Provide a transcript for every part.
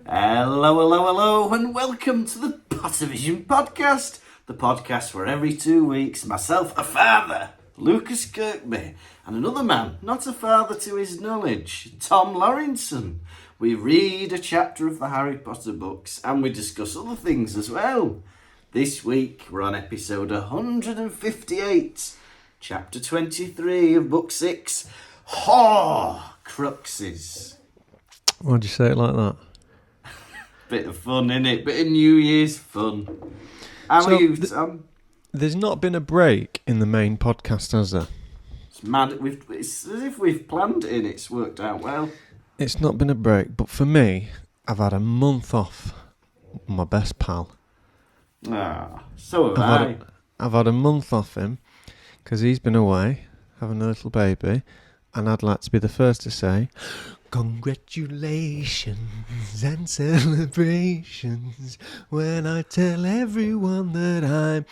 Hello, and welcome to the Pottervision podcast. The podcast where every 2 weeks, myself, a father, Lucas Kirkby, and another man, not a father to his knowledge, Tom Lawrenson, we read a chapter of the Harry Potter books and we discuss other things as well. This week, we're on episode 158, chapter 23 of book 6, Horcruxes. Why'd you say it like that? Bit of fun, innit? Bit of New Year's fun. How are you, Tom? There's not been a break in the main podcast, has there? It's mad. It's as if we've planned it and it's worked out well. It's not been a break, but for me, I've had a month off my best pal. So have I. I've had a month off him because he's been away having a little baby, and I'd like to be the first to say, congratulations and celebrations when I tell everyone that I'm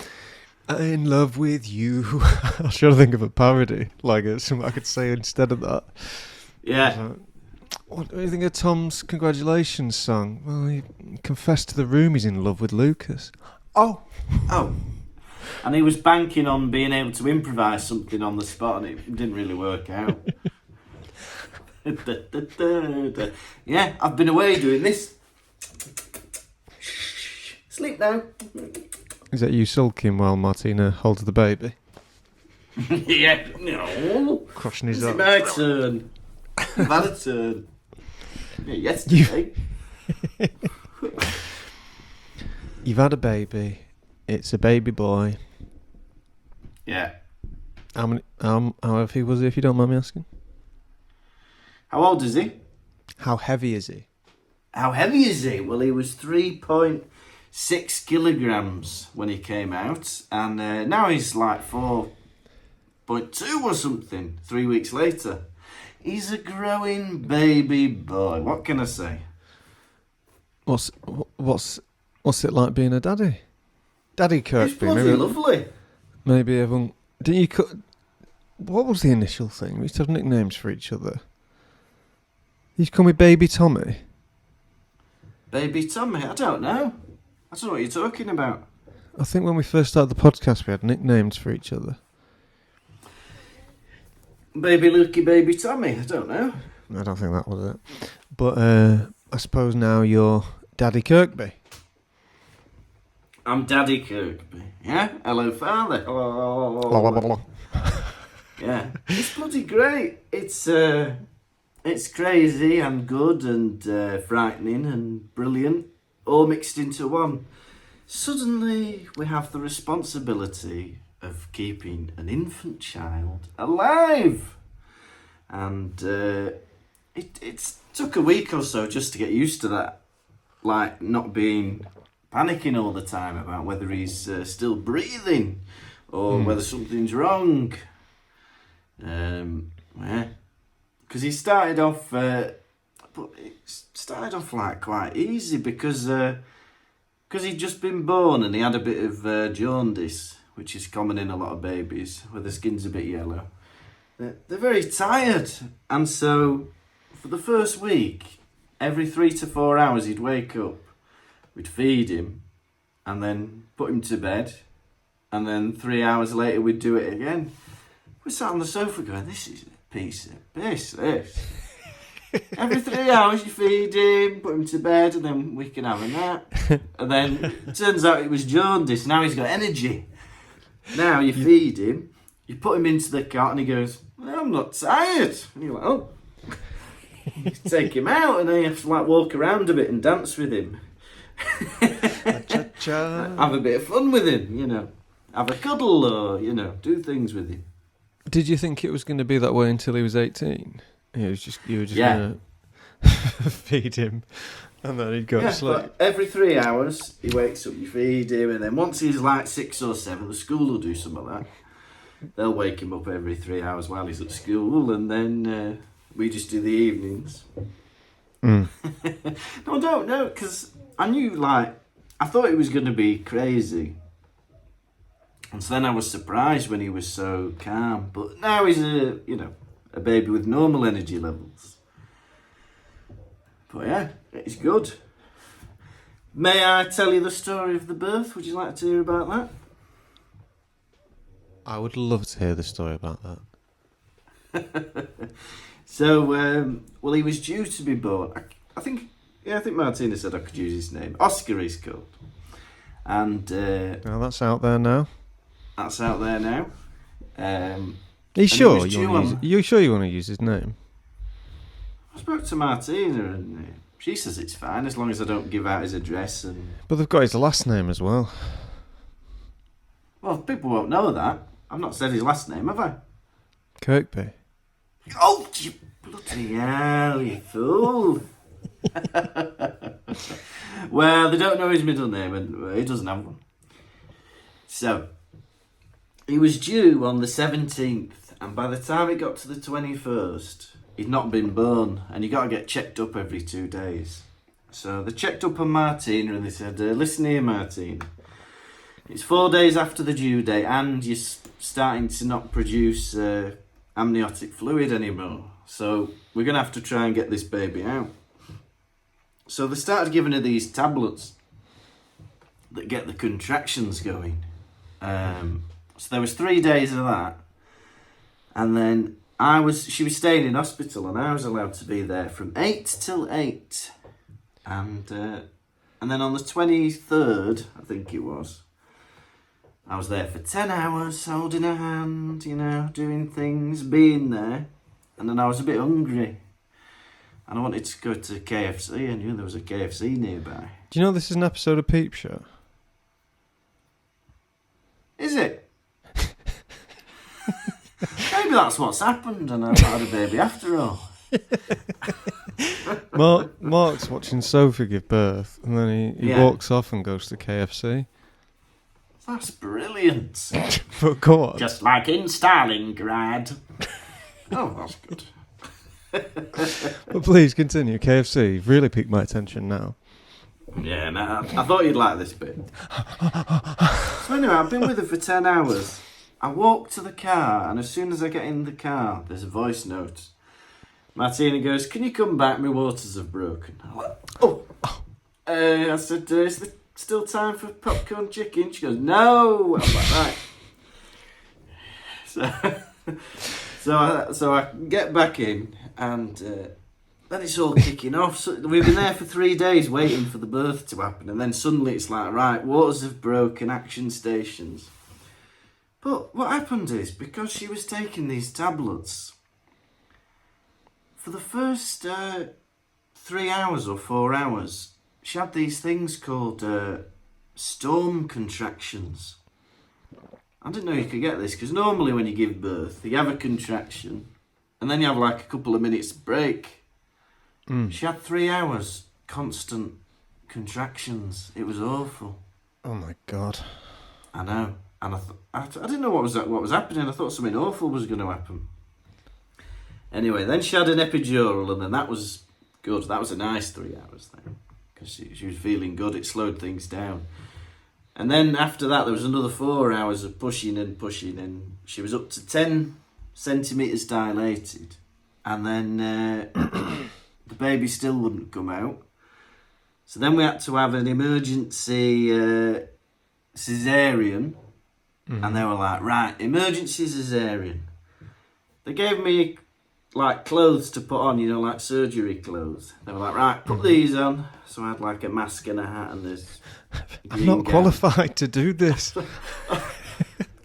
in love with you. I was trying to think of a parody, like something I could say instead of that. Yeah. What do you think of Tom's congratulations song? Well, he confessed to the room he's in love with Lucas. Oh. And he was banking on being able to improvise something on the spot, and it didn't really work out. Yeah, I've been away doing this. Sleep now. Is that you sulking while Martina holds the baby? Yeah, no. Crushing his It's arms. my turn. I've had a turn. Yeah, yesterday. You've had a baby. It's a baby boy. Yeah. How heavy was he, if you don't mind me asking? How old is he? How heavy is he? How heavy is he? Well, he was 3.6 kilograms when he came out, and now he's like 4.2 or something 3 weeks later. He's a growing baby boy. What can I say? What's it like being a daddy? Daddy Kirkby. It's bloody lovely. Maybe everyone... Didn't you cut... What was the initial thing? We used to have nicknames for each other. You used to call me Baby Tommy. Baby Tommy? I don't know. I don't know what you're talking about. I think when we first started the podcast, we had nicknames for each other. Baby Lukey, Baby Tommy? I don't know. I don't think that was it. But I suppose now you're Daddy Kirkby. I'm Daddy Kirkby. Yeah? Hello, Father. Hello. Yeah. It's bloody great. It's crazy and good and frightening and brilliant, all mixed into one. Suddenly, we have the responsibility of keeping an infant child alive. And it took a week or so just to get used to that. Like, not panicking all the time about whether he's still breathing or whether something's wrong. Yeah. Because he started off, like quite easy because he'd just been born and he had a bit of jaundice, which is common in a lot of babies, where the skin's a bit yellow. They're very tired, and so for the first week, every 3 to 4 hours he'd wake up, we'd feed him, and then put him to bed, and then 3 hours later we'd do it again. We sat on the sofa going, this is a piece of piss, this. Every 3 hours you feed him, put him to bed, and then we can have a nap. And then it turns out it was jaundice. Now he's got energy. Now you feed him, you put him into the cot, and he goes, well, I'm not tired. And you're like, oh. You take him out, and then you have to walk around a bit and dance with him. Have a bit of fun with him, Have a cuddle or, do things with him. Did you think it was going to be that way until he was 18? You were just going to feed him and then he'd go to sleep. But every 3 hours he wakes up, you feed him, and then once he's like 6 or 7, the school will do some of that. They'll wake him up every 3 hours while he's at school, and then we just do the evenings. No, I don't know, because I knew, I thought it was going to be crazy. And so then I was surprised when he was so calm. But now he's a baby with normal energy levels. But yeah, it's good. May I tell you the story of the birth? Would you like to hear about that? I would love to hear the story about that. So, well, he was due to be born. I think Martina said I could use his name. Oscar he's called. And Well, that's out there now. that's out there now. Are you sure you want to use his name? I spoke to Martina and she says it's fine as long as I don't give out his address. But they've got his last name as well. Well, people won't know that. I've not said his last name, have I? Kirkby. Oh, you bloody hell, you fool. Well, they don't know his middle name and he doesn't have one. So, he was due on the 17th and by the time it got to the 21st, he'd not been born and you got to get checked up every 2 days. So they checked up on Martina and they said, listen here, Martina. It's 4 days after the due date and you're starting to not produce amniotic fluid anymore. So we're going to have to try and get this baby out. So they started giving her these tablets that get the contractions going. So there was 3 days of that. And then she was staying in hospital and I was allowed to be there from 8 till 8. And then on the 23rd, I think it was, I was there for 10 hours, holding her hand, doing things, being there. And then I was a bit hungry. And I wanted to go to KFC. I knew there was a KFC nearby. Do you know this is an episode of Peep Show? Is it? Maybe that's what's happened and I've not had a baby after all. Mark's watching Sophie give birth and then he walks off and goes to KFC. That's brilliant. But go on. Just like in Stalingrad. Oh, that's good. But please continue. KFC, you've really piqued my attention now. Yeah, no, I thought you'd like this bit. So anyway, I've been with her for 10 hours. I walk to the car, and as soon as I get in the car, there's a voice note. Martina goes, "Can you come back? My waters have broken." I'm like, oh. I said, "Is there still time for popcorn chicken?" She goes, "No." I'm like, right. So I get back in, and then it's all kicking off. So we've been there for 3 days waiting for the birth to happen, and then suddenly it's like, right, waters have broken, action stations. But what happened is, because she was taking these tablets, for the first 3 hours or 4 hours, she had these things called storm contractions. I didn't know you could get this, because normally when you give birth, you have a contraction, and then you have like a couple of minutes break. She had 3 hours, constant contractions. It was awful. Oh my God. I know. And I didn't know what was happening. I thought something awful was going to happen. Anyway, then she had an epidural, and then that was good. That was a nice 3 hours then, because she was feeling good. It slowed things down. And then after that, there was another 4 hours of pushing, and she was up to 10 centimetres dilated. And then the baby still wouldn't come out. So then we had to have an emergency caesarean. And they were like, right, emergency caesarean. They gave me like clothes to put on, like surgery clothes. They were like, right, put these on. So I had like a mask and a hat and this. I'm not qualified to do this.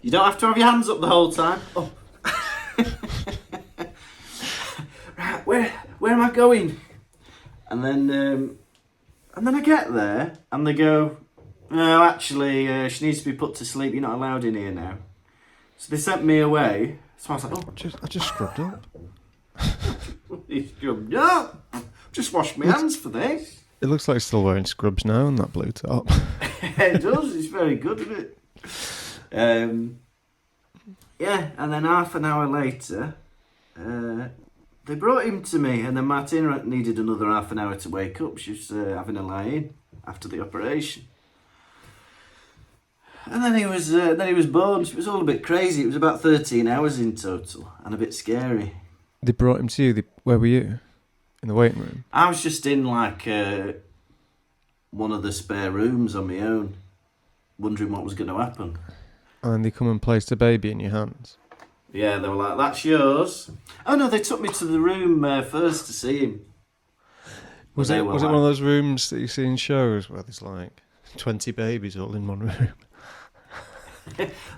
You don't have to have your hands up the whole time. Oh. Right, where am I going? And then I get there and they go, "No, actually, she needs to be put to sleep. You're not allowed in here now." So they sent me away. So I was like, "Oh, I just scrubbed up." You scrubbed up. Just washed my hands for this. It looks like he's still wearing scrubs now and that blue top. It does. It's very good, isn't it? Yeah, and then half an hour later, they brought him to me, and then Martina needed another half an hour to wake up. She was having a lie-in after the operation. And then he was born. It was all a bit crazy. It was about 13 hours in total, and a bit scary. They brought him to you. Where were you? In the waiting room? I was just in like one of the spare rooms on my own, wondering what was going to happen. And they come and place the baby in your hands? Yeah, they were like, that's yours. Oh no, they took me to the room first to see him. Was it one of those rooms that you see in shows where there's like 20 babies all in one room?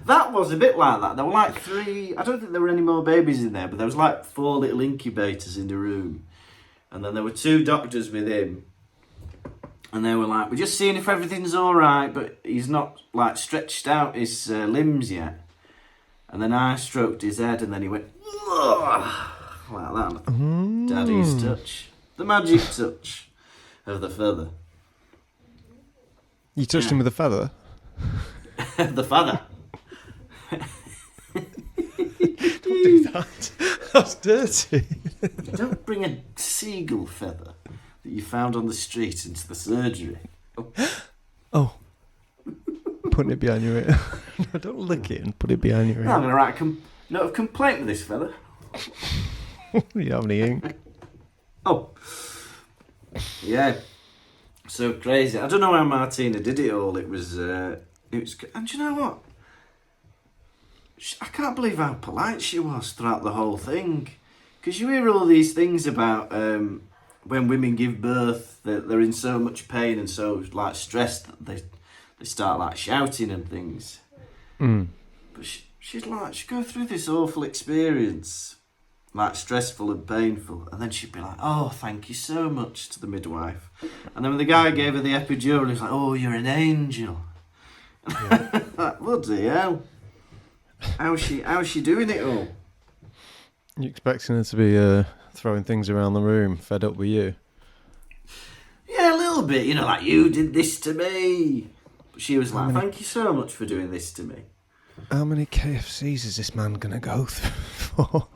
That was a bit like that. There were like 3, I don't think there were any more babies in there, but there was like 4 little incubators in the room. And then there were 2 doctors with him. And they were like, we're just seeing if everything's alright, but he's not like stretched out his limbs yet. And then I stroked his head and then he went, ugh, like that. Daddy's touch. The magic touch of the feather. You touched him with a feather? The feather. Don't do that. That's dirty. Don't bring a seagull feather that you found on the street into the surgery. Oh. Putting it behind your ear. No, don't lick it and put it behind your ear. No, I'm going to write a note of complaint with this feather. You have any ink? Oh. Yeah. So crazy. I don't know how Martina did it all. It was, and you know what? I can't believe how polite she was throughout the whole thing. Because you hear all these things about when women give birth, that they're in so much pain and so like stressed that they start like shouting and things. Mm. But she'd go through this awful experience, like stressful and painful, and then she'd be like, "Oh, thank you so much" to the midwife. And then when the guy gave her the epidural, he was like, "Oh, you're an angel." Yeah. Like, bloody hell. How's she doing it all? You expecting her to be throwing things around the room, fed up with you? Yeah, a little bit. You know, like, you did this to me. But she was like, thank you so much for doing this to me. How many KFCs is this man going to go through for?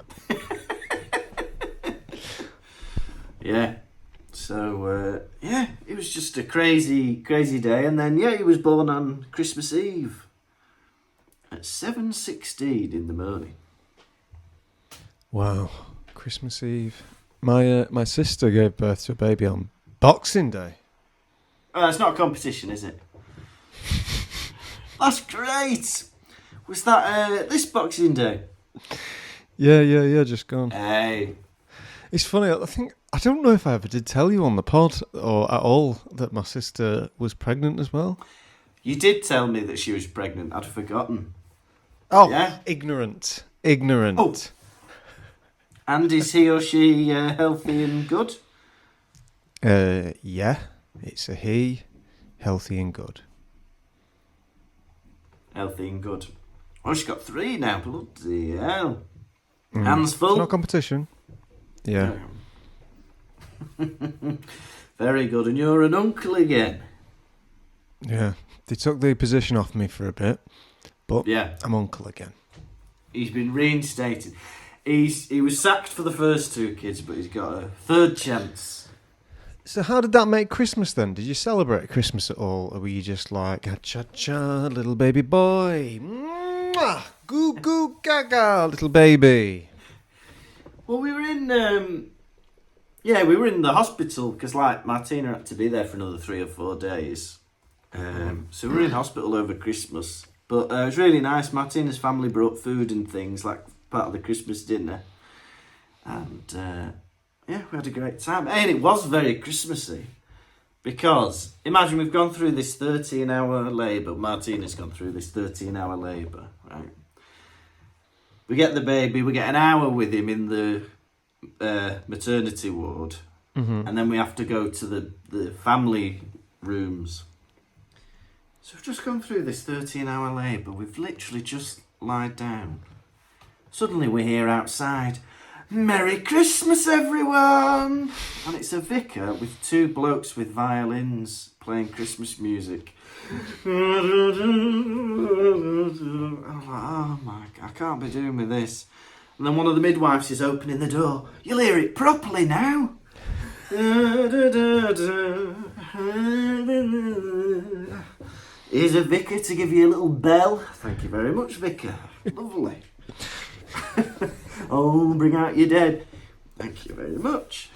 Yeah. So, it was just a crazy, crazy day. And then, he was born on Christmas Eve at 7:16 in the morning. Wow. Christmas Eve. My sister gave birth to a baby on Boxing Day. Oh, it's not a competition, is it? That's great. Was that this Boxing Day? Yeah, just gone. Hey. It's funny, I don't know if I ever did tell you on the pod or at all that my sister was pregnant as well. You did tell me that she was pregnant. I'd forgotten. Oh, yeah? Ignorant. Oh. And is he or she healthy and good? Yeah, it's a he, healthy and good. Healthy and good. Oh, she's got 3 now. Bloody hell. Hands full. It's not competition. Yeah. Very good. And you're an uncle again. Yeah. They took the position off me for a bit, but yeah, I'm uncle again. He's been reinstated. He was sacked for the first 2 kids, but he's got a 3rd chance. So how did that make Christmas then? Did you celebrate Christmas at all? Or were you just like, cha-cha, little baby boy, mwah, goo goo gaga, little baby? Well, we were in, we were in the hospital because like Martina had to be there for another 3 or 4 days. So we were in hospital over Christmas. But it was really nice. Martina's family brought food and things, like part of the Christmas dinner. And, we had a great time. And it was very Christmassy. Because, imagine we've gone through this 13-hour labour. Martina's gone through this 13-hour labour, right? We get the baby, we get an hour with him in the maternity ward. Mm-hmm. And then we have to go to the family rooms. So we've just gone through this 13-hour labour. We've literally just lied down. Suddenly we hear outside, "Merry Christmas, everyone!" And it's a vicar with 2 blokes with violins playing Christmas music. I'm like, oh my God, I can't be doing with this. And then one of the midwives is opening the door. You'll hear it properly now. Here's a vicar to give you a little bell. Thank you very much, vicar. Lovely. Oh, bring out your dead. Thank you very much.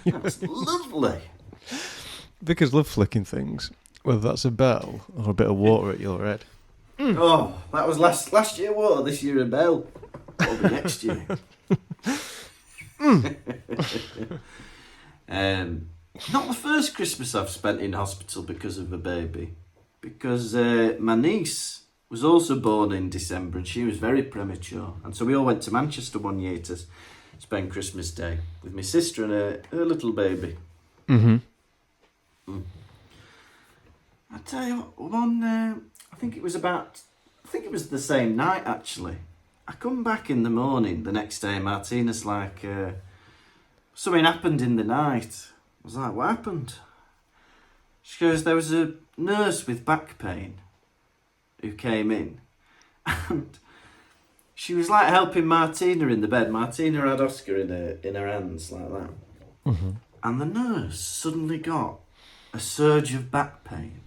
That's lovely. Vickers love flicking things, whether that's a bell or a bit of water at your head. Oh, that was last year water, this year a bell. What'll be next year? Not the first Christmas I've spent in hospital because of a baby. Because my niece was also born in December and she was very premature. And so we all went to Manchester one year to spend Christmas Day with my sister and her little baby. Mm-hmm. I tell you what, I think it was the same night actually. I come back in the morning the next day, Martina's like, something happened in the night. I was like, what happened? She goes, there was a nurse with back pain who came in and she was like helping Martina in the bed. Martina had Oscar in her hands like that. Mm-hmm. And the nurse suddenly got a surge of back pain.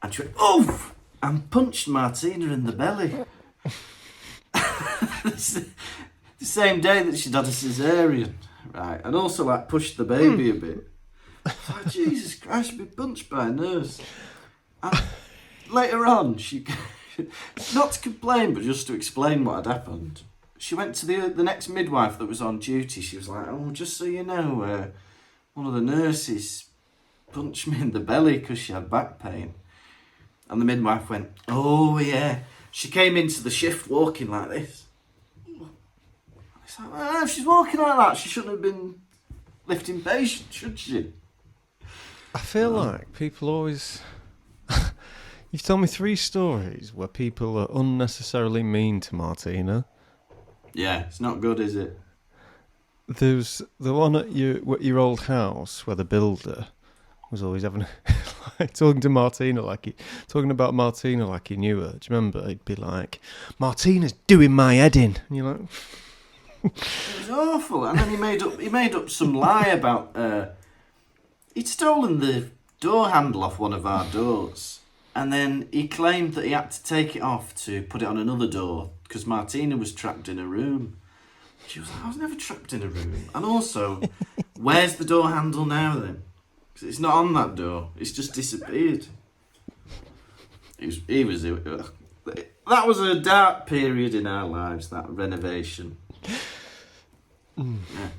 And she went, oof! And punched Martina in the belly. The same day that she'd had a cesarean. Right, and also like pushed the baby a bit. Like, Jesus Christ, she'd been punched by a nurse. And later on, she, not to complain, but just to explain what had happened, she went to the next midwife that was on duty. She was like, oh, just so you know, one of the nurses punched me in the belly because she had back pain. And the midwife went, oh yeah. She came into the shift walking like this. It's like, if she's walking like that, she shouldn't have been lifting patients, should she? I feel like people always... You've told me 3 stories where people are unnecessarily mean to Martina. Yeah, it's not good, is it? There's the one at your old house where the builder was always having talking about Martina like he knew her. Do you remember? He'd be like, "Martina's doing my head in," and you're like, it was awful. And then he made up some lie about he'd stolen the door handle off one of our doors, and then he claimed that he had to take it off to put it on another door because Martina was trapped in a room. She was like, I was never trapped in a room. And also, where's the door handle now then? Because it's not on that door. It's just disappeared. That was a dark period in our lives, that renovation. Yeah.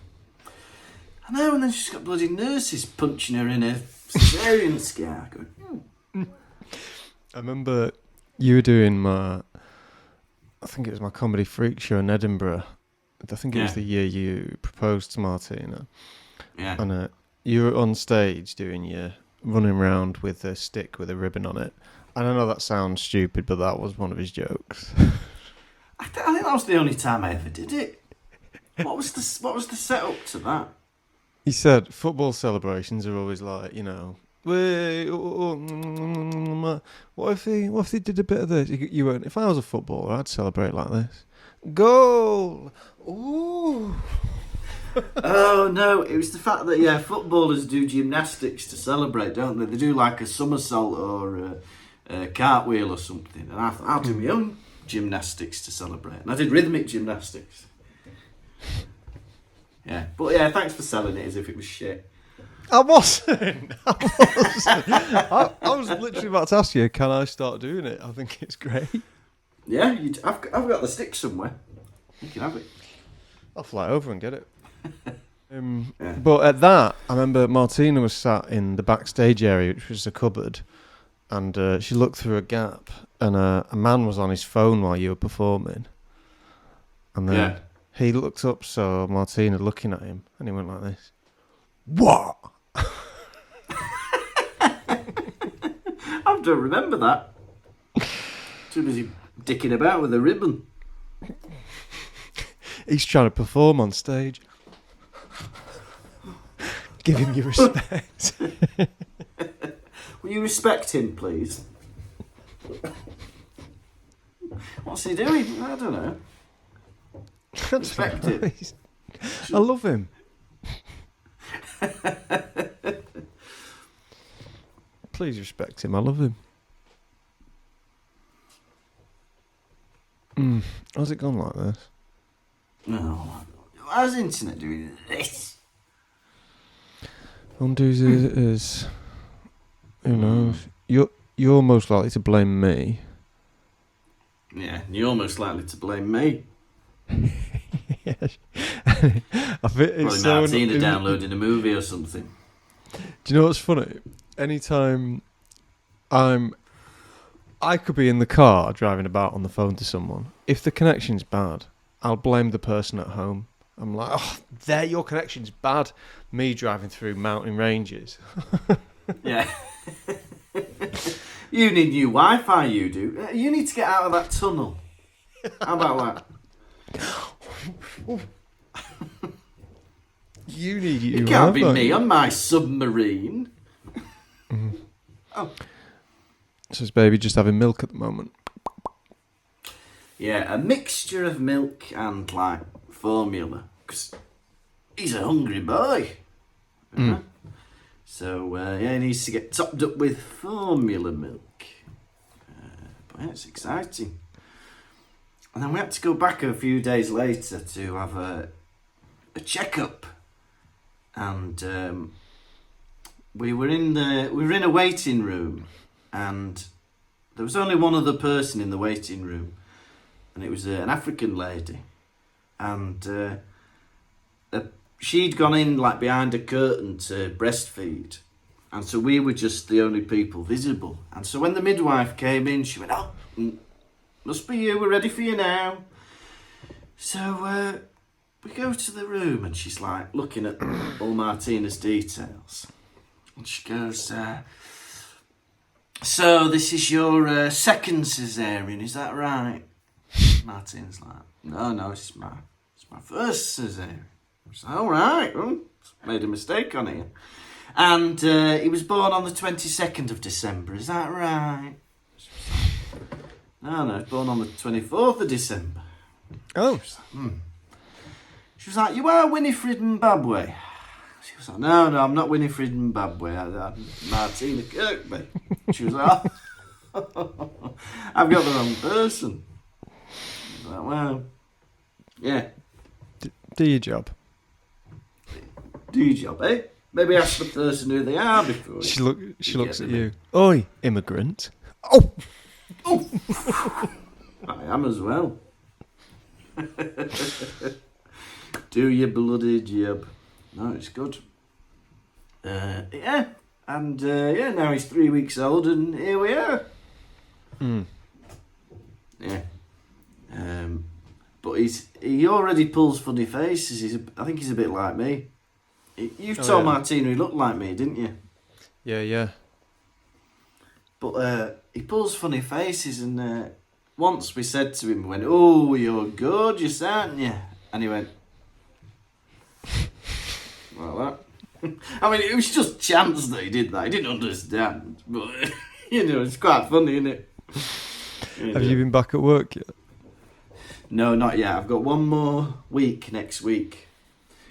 I know, and then she's got bloody nurses punching her in her cesarean scare. I remember you were doing I think it was my comedy freak show in Edinburgh. I think it was the year you proposed to Martina. Yeah. And you were on stage doing your running around with a stick with a ribbon on it. And I know that sounds stupid, but that was one of his jokes. I think that was the only time I ever did it. What was the setup to that? He said football celebrations are always like, you know, what if they did a bit of this? You went, if I was a footballer, I'd celebrate like this. Goal! Ooh! Oh no, it was the fact that footballers do gymnastics to celebrate, don't they? They do like a somersault or a cartwheel or something. And I thought, I'll do my own gymnastics to celebrate. And I did rhythmic gymnastics. Yeah, but thanks for selling it as if it was shit. I wasn't. I was literally about to ask you, can I start doing it? I think it's great. Yeah, I've got the stick somewhere. You can have it. I'll fly over and get it. But at that, I remember Martina was sat in the backstage area, which was a cupboard, and she looked through a gap, and a man was on his phone while you were performing. And then he looked up, so Martina looking at him, and he went like this. What? I don't remember that. Too busy dicking about with a ribbon. He's trying to perform on stage. Give him your respect. Will you respect him, please? What's he doing? I don't know. Respect him. I love him. Please respect him. I love him. How's it gone like this? No. How's the internet doing this? Undo's is who knows? You're most likely to blame me. Yeah, you're most likely to blame me. Yes. I think it's Probably Martina downloading a movie or something. Do you know what's funny? Anytime I could be in the car driving about on the phone to someone. If the connection's bad, I'll blame the person at home. I'm like, oh, your connection's bad. Me driving through mountain ranges. Yeah. You need new Wi-Fi, you do. You need to get out of that tunnel. How about that? You need new It can't Wi-Fi. be me on my submarine. Oh. So is baby just having milk at the moment? Yeah, a mixture of milk and, like, formula. Because he's a hungry boy. Mm. So, yeah, he needs to get topped up with formula milk. But yeah, it's exciting. And then we had to go back a few days later to have a checkup. And we were in a waiting room, and there was only one other person in the waiting room, and it was an African lady, and she'd gone in like behind a curtain to breastfeed, and so we were just the only people visible. And so when the midwife came in, she went, "Oh, must be you. We're ready for you now." So we go to the room, and she's like looking at all Martina's details, and she goes, "So this is your second cesarean, is that right?" Martina's like, "No, it's my first cesarean." She's like, "All right, well, made a mistake on here." And he was born on the 22nd of December, is that right? No, he was born on the 24th of December. Oh. She was like, "You are Winifred Mbabwe." She was like, No, I'm not Winifred Mbabwe. I'm Martina Kirkby." She was like, "Oh, I've got the wrong person." I was like, "Well, yeah. Do your job." Do your job, eh? Maybe ask the person who they are before." She looks at you. Oi, immigrant. Oh. I am as well. Do your bloody job. No, it's good. Yeah. And now he's 3 weeks old, and here we are. Yeah. But he already pulls funny faces. I think he's a bit like me. You told Martina he looked like me, didn't you? Yeah. But he pulls funny faces, and once we said to him, we went, "Oh, you're gorgeous, aren't you?" And he went, like that. I mean, it was just chance that he did that. He didn't understand. But, it's quite funny, isn't it? Have you been back at work yet? No, not yet. I've got one more week next week.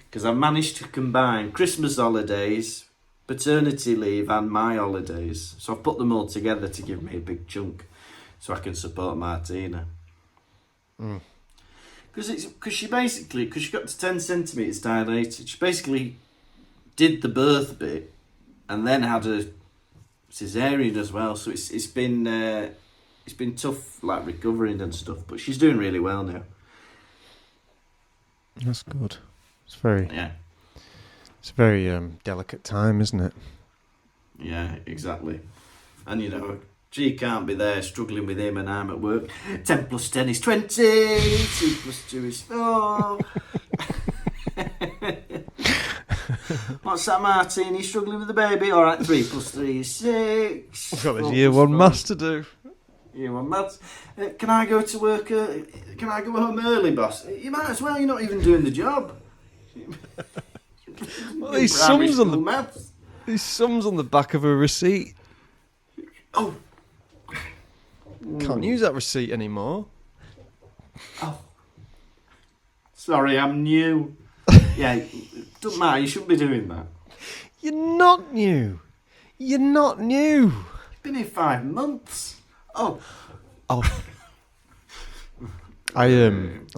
Because I've managed to combine Christmas holidays, paternity leave, and my holidays. So I've put them all together to give me a big chunk so I can support Martina. Because she got to 10 centimetres dilated, she basically did the birth bit and then had a cesarean as well. So it's been tough, like recovering and stuff. But she's doing really well now. That's good. It's very It's a very delicate time, isn't it? Yeah, exactly. And she can't be there struggling with him, and I'm at work. 10 plus 10 is 20. 2 plus 2 is 4. What's that, Martin? You struggling with the baby? All right, 3 plus 3 is 6. I've got this year one maths to do. Year one maths. Can I go to work? Can I go home early, boss? You might as well. You're not even doing the job. Well, these sums on the back of a receipt. Oh. Can't use that receipt anymore. Oh. Sorry, I'm new. Yeah, doesn't matter. You shouldn't be doing that. You're not new. You've been here 5 months. Oh. I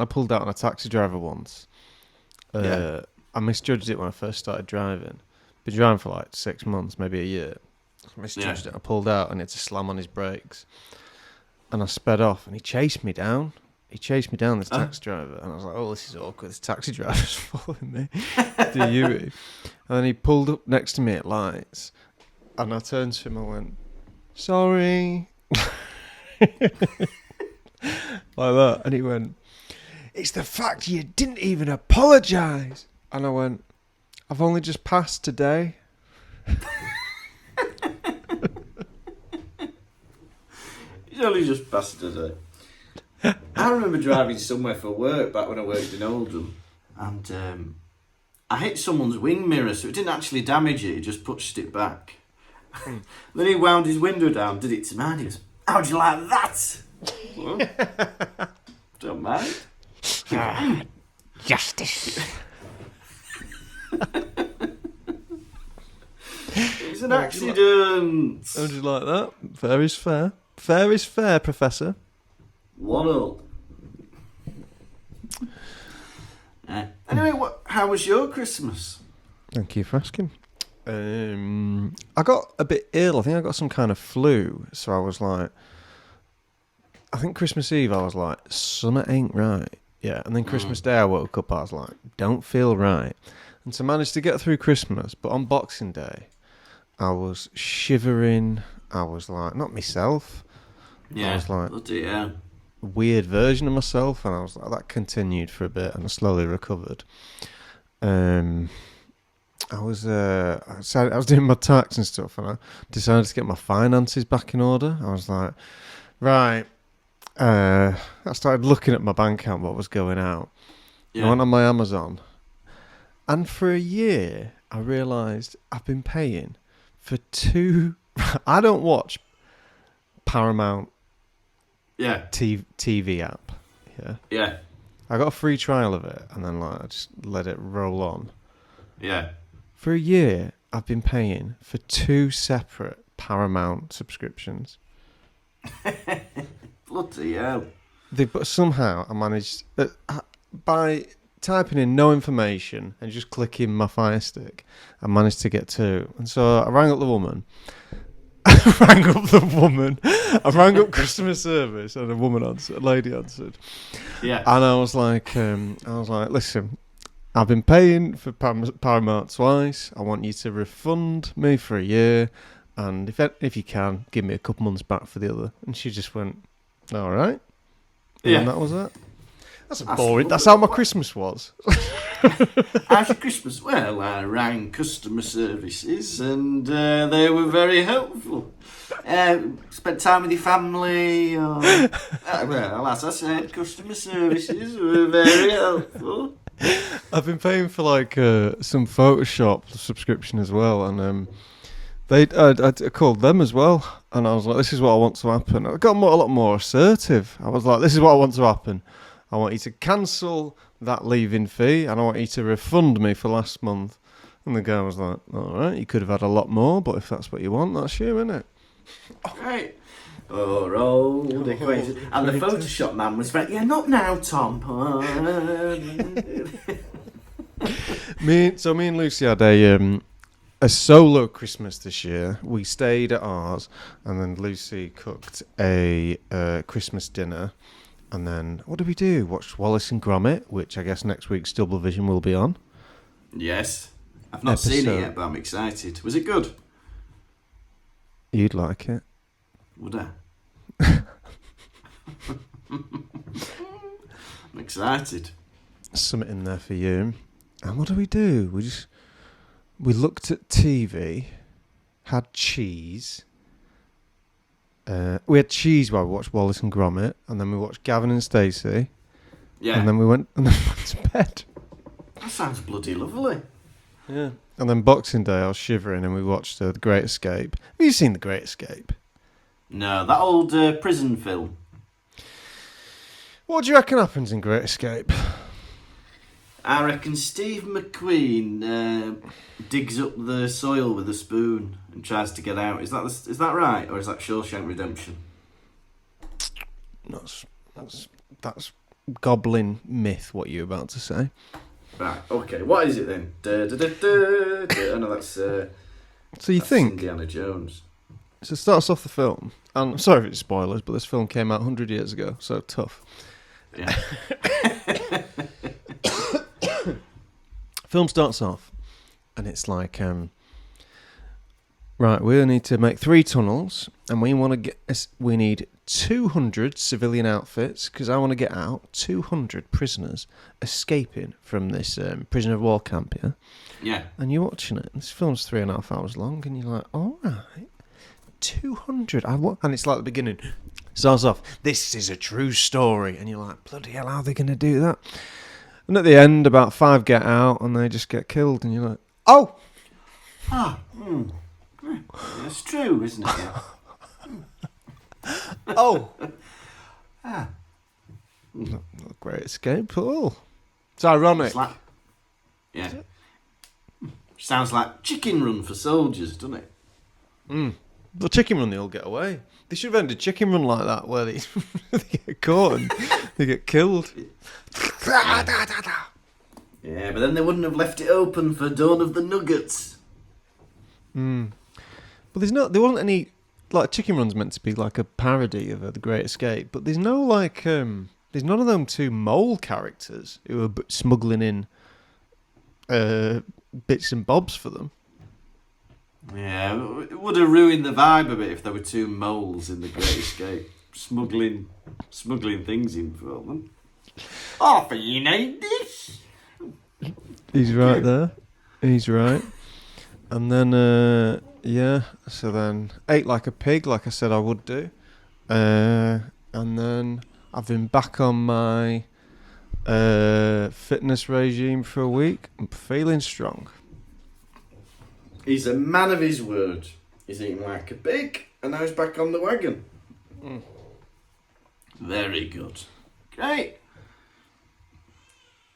pulled out on a taxi driver once. Yeah. I misjudged it when I first started driving been driving for like 6 months, maybe a year. I misjudged it. I pulled out and had to slam on his brakes. And I sped off and he chased me down. This taxi driver. And I was like, oh, this is awkward. This taxi driver's following me. Do you? And then he pulled up next to me at lights. And I turned to him and went, sorry. Like that. And he went, it's the fact you didn't even apologise. And I went, I've only just passed today. He's only just passed today. I remember driving somewhere for work back when I worked in Oldham, and I hit someone's wing mirror, so it didn't actually damage it, it just pushed it back. Then he wound his window down, did it to mine, he goes, how'd you like that? Well, don't mind. Justice. It's an accident. How'd you like that? Fair is fair. Fair is fair, Professor. 1-0. Anyway, how was your Christmas? Thank you for asking. I got a bit ill. I think I got some kind of flu. So I was like, I think Christmas Eve I was like, something ain't right. Yeah, and then Christmas Day I woke up, I was like, don't feel right. And so I managed to get through Christmas, but on Boxing Day, I was shivering. I was like, not myself. Yeah, I was like, bloody hell. a weird version of myself, and I was like, that continued for a bit, and I slowly recovered. I was doing my tax and stuff, and I decided to get my finances back in order. I was like, right. I started looking at my bank account, what was going out. Yeah. I went on my Amazon, and for a year, I realised I've been paying for 2. I don't watch Paramount. Yeah. TV app. Yeah. Yeah. I got a free trial of it, and then I just let it roll on. Yeah. For a year, I've been paying for 2 separate Paramount subscriptions. Bloody hell. But somehow I managed, by typing in no information and just clicking my Fire Stick, I managed to get 2. And so I rang up the woman. I rang up customer service, and a lady answered. Yeah. And I was like, listen, I've been paying for Paramount twice. I want you to refund me for a year, and if you can, give me a couple months back for the other. And she just went, all right. Yeah. And that was that. That's boring. That's how my Christmas was. How's your Christmas? Well, I rang customer services and they were very helpful. Spent time with your family. Well, as I said, customer services were very helpful. I've been paying for some Photoshop subscription as well, and I called them as well, and I was like, this is what I want to happen. I got a lot more assertive. I was like, this is what I want to happen. I want you to cancel that leaving fee, and I want you to refund me for last month. And the guy was like, all right, you could have had a lot more, but if that's what you want, that's you, isn't it? Right. Old acquaintance. And the Photoshop man was like, yeah, not now, Tom. Me and Lucy had a solo Christmas this year. We stayed at ours, and then Lucy cooked a Christmas dinner. And then, what did we do? Watched Wallace and Gromit, which I guess next week's Double Vision will be on. Yes. I've not seen it yet, but I'm excited. Was it good? You'd like it. Would I? I'm excited. Something in there for you. And what do? We looked at TV, had cheese. We had cheese while we watched Wallace and Gromit, and then we watched Gavin and Stacey. Yeah. And then we went to bed. That sounds bloody lovely. Yeah. And then Boxing Day, I was shivering, and we watched The Great Escape. Have you seen The Great Escape? No, that old prison film. What do you reckon happens in Great Escape? I reckon Steve McQueen digs up the soil with a spoon and tries to get out. Is that right, or is that Shawshank Redemption? That's goblin myth. What you're about to say? Right, okay, what is it then? Oh no, that's So you think? Indiana Jones. So it starts off the film, and I'm sorry if it's spoilers, but this film came out 100 years ago, so tough. Yeah. Film starts off, and it's like, right, we need to make 3 tunnels, and we need 200 civilian outfits, because I want to get out 200 prisoners escaping from this prisoner of war camp here. Yeah. And you're watching it, and this film's 3.5 hours long, and you're like, all right, 200. And it's like the beginning. Starts off, this is a true story. And you're like, bloody hell, how are they going to do that? And at the end, about 5 get out, and they just get killed, and you're like, oh! That's true, isn't it? Oh! Not a great escape at all. It's ironic. It's like, yeah. Sounds like Chicken Run for soldiers, doesn't it? The Chicken Run, they all get away. They should have ended Chicken Run like that, where they, they get caught and they get killed. Yeah, but then they wouldn't have left it open for Dawn of the Nuggets. But there wasn't any, like, Chicken Run's meant to be like a parody of The Great Escape, but there's no, like, there's none of them 2 mole characters who are smuggling in bits and bobs for them. Yeah, it would have ruined the vibe a bit if there were 2 moles in The Great Escape smuggling things in for them. Arthur, you need this? He's right there. He's right. And then, so then ate like a pig, like I said I would do. And then I've been back on my fitness regime for a week. I'm feeling strong. He's a man of his word. He's eating like a pig, and now he's back on the wagon. Very good. Great.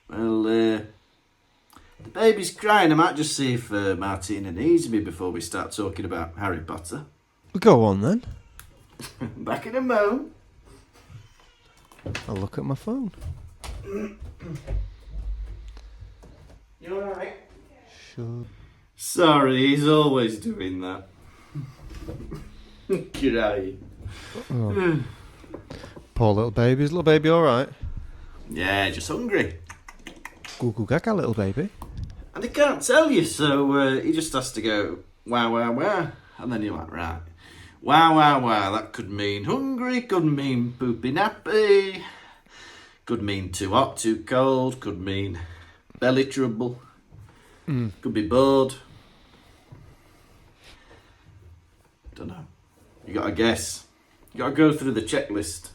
Well, the baby's crying. I might just see if Martina needs me before we start talking about Harry Potter. Go on then. Back in a moment. I'll look at my phone. You alright? Sure. Sorry, he's always doing that. Cry. Oh. Poor little baby. Is little baby alright? Yeah, just hungry. Goo goo gaga, little baby. And he can't tell you, so he just has to go, wow, wow, wow. And then you're like, right. Wow, wow, wow. That could mean hungry, could mean poopy nappy, could mean too hot, too cold, could mean belly trouble, could be bored. Don't know. You got to guess. You got to go through the checklist.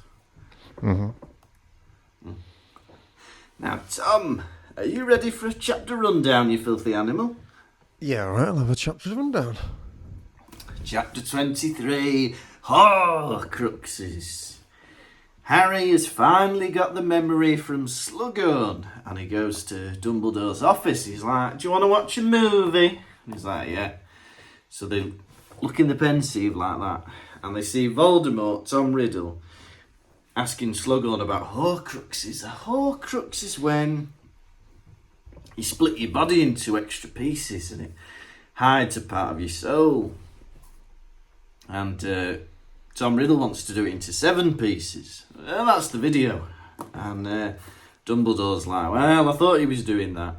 Now, Tom, are you ready for a chapter rundown, you filthy animal? Yeah, alright, I'll have a chapter rundown. Chapter 23, Horcruxes. Harry has finally got the memory from Slughorn, and he goes to Dumbledore's office. He's like, do you want to watch a movie? And he's like, yeah. So they look in the pensieve like that, and they see Voldemort, Tom Riddle, asking Slughorn about Horcruxes. A Horcrux is when you split your body into extra pieces and it hides a part of your soul. And Tom Riddle wants to do it into 7 pieces. Well, that's the video. And Dumbledore's like, well, I thought he was doing that.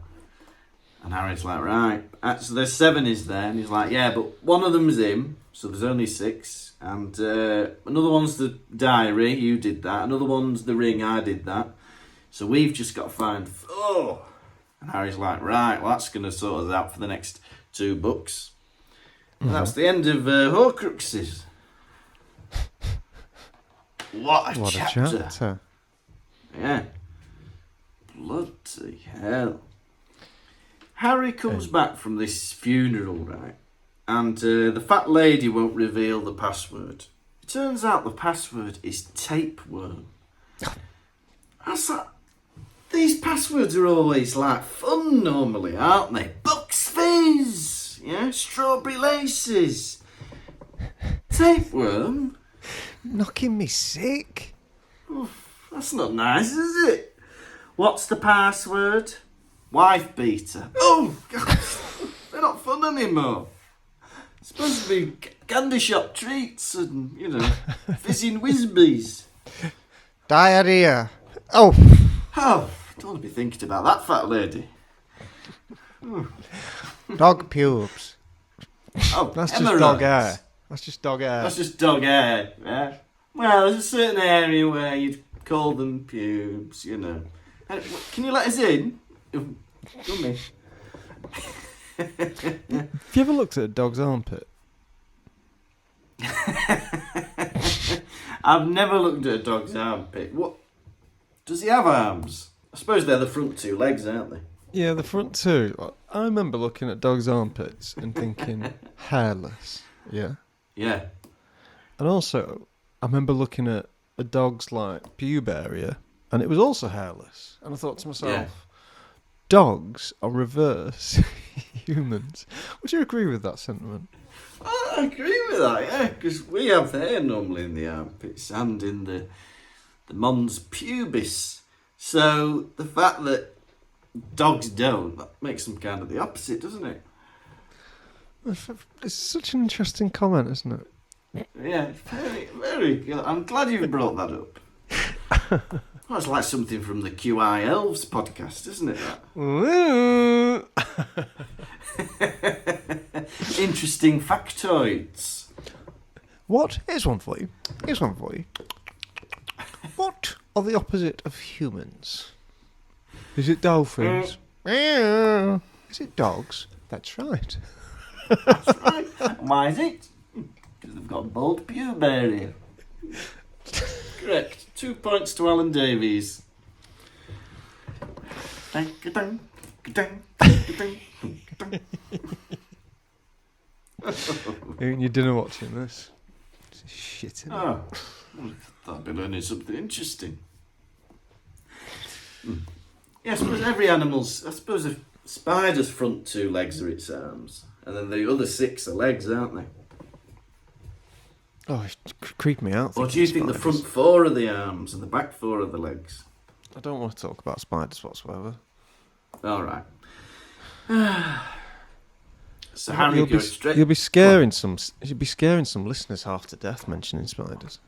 And Harry's like, right. So there's 7 is there. And he's like, yeah, but one of them's him. So there's only 6. And another one's the diary. You did that. Another one's the ring. I did that. So we've just got to find 4. And Harry's like, right, well, that's going to sort us out for the next 2 books. And that's the end of Horcruxes. What a chapter. Yeah. Bloody hell. Harry comes back from this funeral, right? And the fat lady won't reveal the password. It turns out the password is tapeworm. That's like, these passwords are always like fun normally, aren't they? Bucks Fizz! Yeah, strawberry laces. Tapeworm? Knocking me sick. Oof, that's not nice, is it? What's the password? wife beater. Oh, God, they're not fun anymore. It's supposed to be candy shop treats and, fizzing whizbees. Diarrhea. Oh. Oh, don't want to be thinking about that fat lady. Dog pubes. Oh, That's just hemorrhoids. dog hair. That's just dog hair. That's just dog hair, yeah? Well, there's a certain area where you'd call them pubes, Can you let us in? Dummy. Have you ever looked at a dog's armpit? I've never looked at a dog's armpit. What? Does he have arms? I suppose they're the front two legs, aren't they? Yeah, the front two. I remember looking at dogs' armpits and thinking, hairless. Yeah. Yeah. And also, I remember looking at a dog's, pube area, and it was also hairless. And I thought to myself, dogs are reverse humans. Would you agree with that sentiment? I agree with that, yeah, because we have hair normally in the armpits and in the mons pubis. So the fact that dogs don't, that makes them kind of the opposite, doesn't it? It's such an interesting comment, isn't it? Yeah, very, very good. I'm glad you brought that up. Well, it's like something from the QI Elves podcast, isn't it? That? Interesting factoids. What? Here's one for you. What are the opposite of humans? Is it dolphins? Is it dogs? That's right. That's right. Why is it? Because they've got bald pube area. Correct. 2 points to Alan Davies. Eating your dinner watching this. It's shit, isn't it? Oh, thought I'd be learning something interesting. Yeah, I suppose every animal's... I suppose a spider's front two legs are its arms. And then the other 6 are legs, aren't they? Oh, it creeped me out. Or do you think the front 4 are the arms and the back 4 are the legs? I don't want to talk about spiders whatsoever. All right. So Harry goes straight... You'll be scaring some listeners half to death mentioning spiders.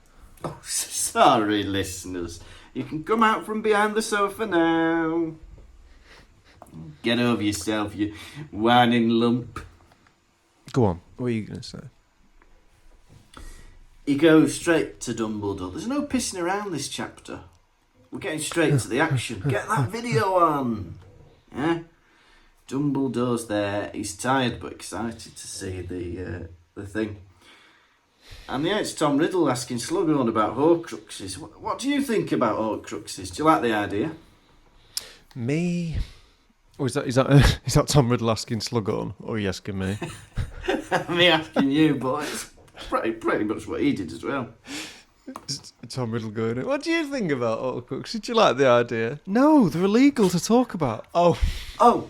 Oh, sorry, listeners. You can come out from behind the sofa now. Get over yourself, you whining lump. Go on. What are you going to say? He goes straight to Dumbledore. There's no pissing around this chapter. We're getting straight to the action. Get that video on. Yeah? Dumbledore's there. He's tired but excited to see the thing. And yeah, it's Tom Riddle asking Slughorn about Horcruxes. What do you think about Horcruxes? Do you like the idea? Me? Or is that Tom Riddle asking Slughorn, or are you asking me? Me asking you, but it's pretty much what he did as well. Tom Riddle going, what do you think about Horcruxes? Did you like the idea? No, they're illegal to talk about. Oh, I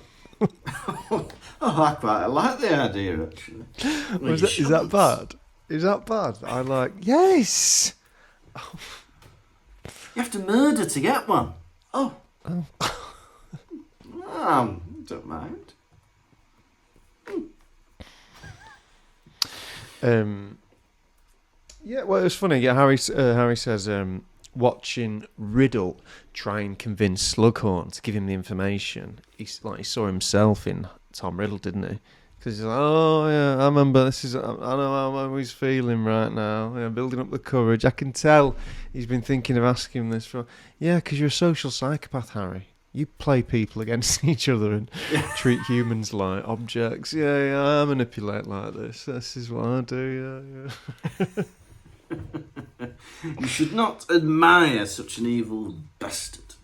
quite like the idea, actually. Well, is that bad? Is that bad? I like, yes! Oh. You have to murder to get one. Oh. Don't mind. Yeah, well, it was funny. Yeah, Harry says, watching Riddle try and convince Slughorn to give him the information. He saw himself in Tom Riddle, didn't he? Because he's like, oh yeah, I remember this is. I know how he's feeling right now. Yeah, building up the courage. I can tell he's been thinking of asking him this for. Yeah, because you're a social psychopath, Harry. You play people against each other and treat humans like objects. Yeah, I manipulate like this. This is what I do. Yeah. You should not admire such an evil bastard.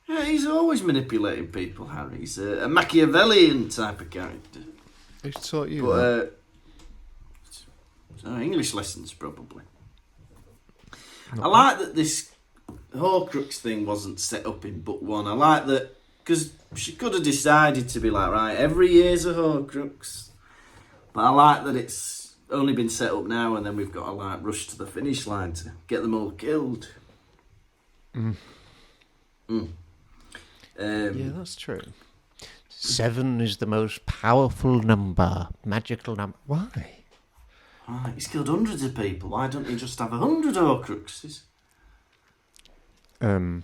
Yeah, he's always manipulating people, Harry. He's a Machiavellian type of character. Who's taught you that? English lessons, probably. I like that this Horcrux thing wasn't set up in book 1. I like that, because she could have decided to be like, right, every year's a Horcrux. But I like that it's only been set up now, and then we've got to rush to the finish line to get them all killed. Yeah, that's true. 7 is the most powerful number, magical number. Why? Right, he's killed hundreds of people. Why don't he just have 100 Horcruxes? Yeah,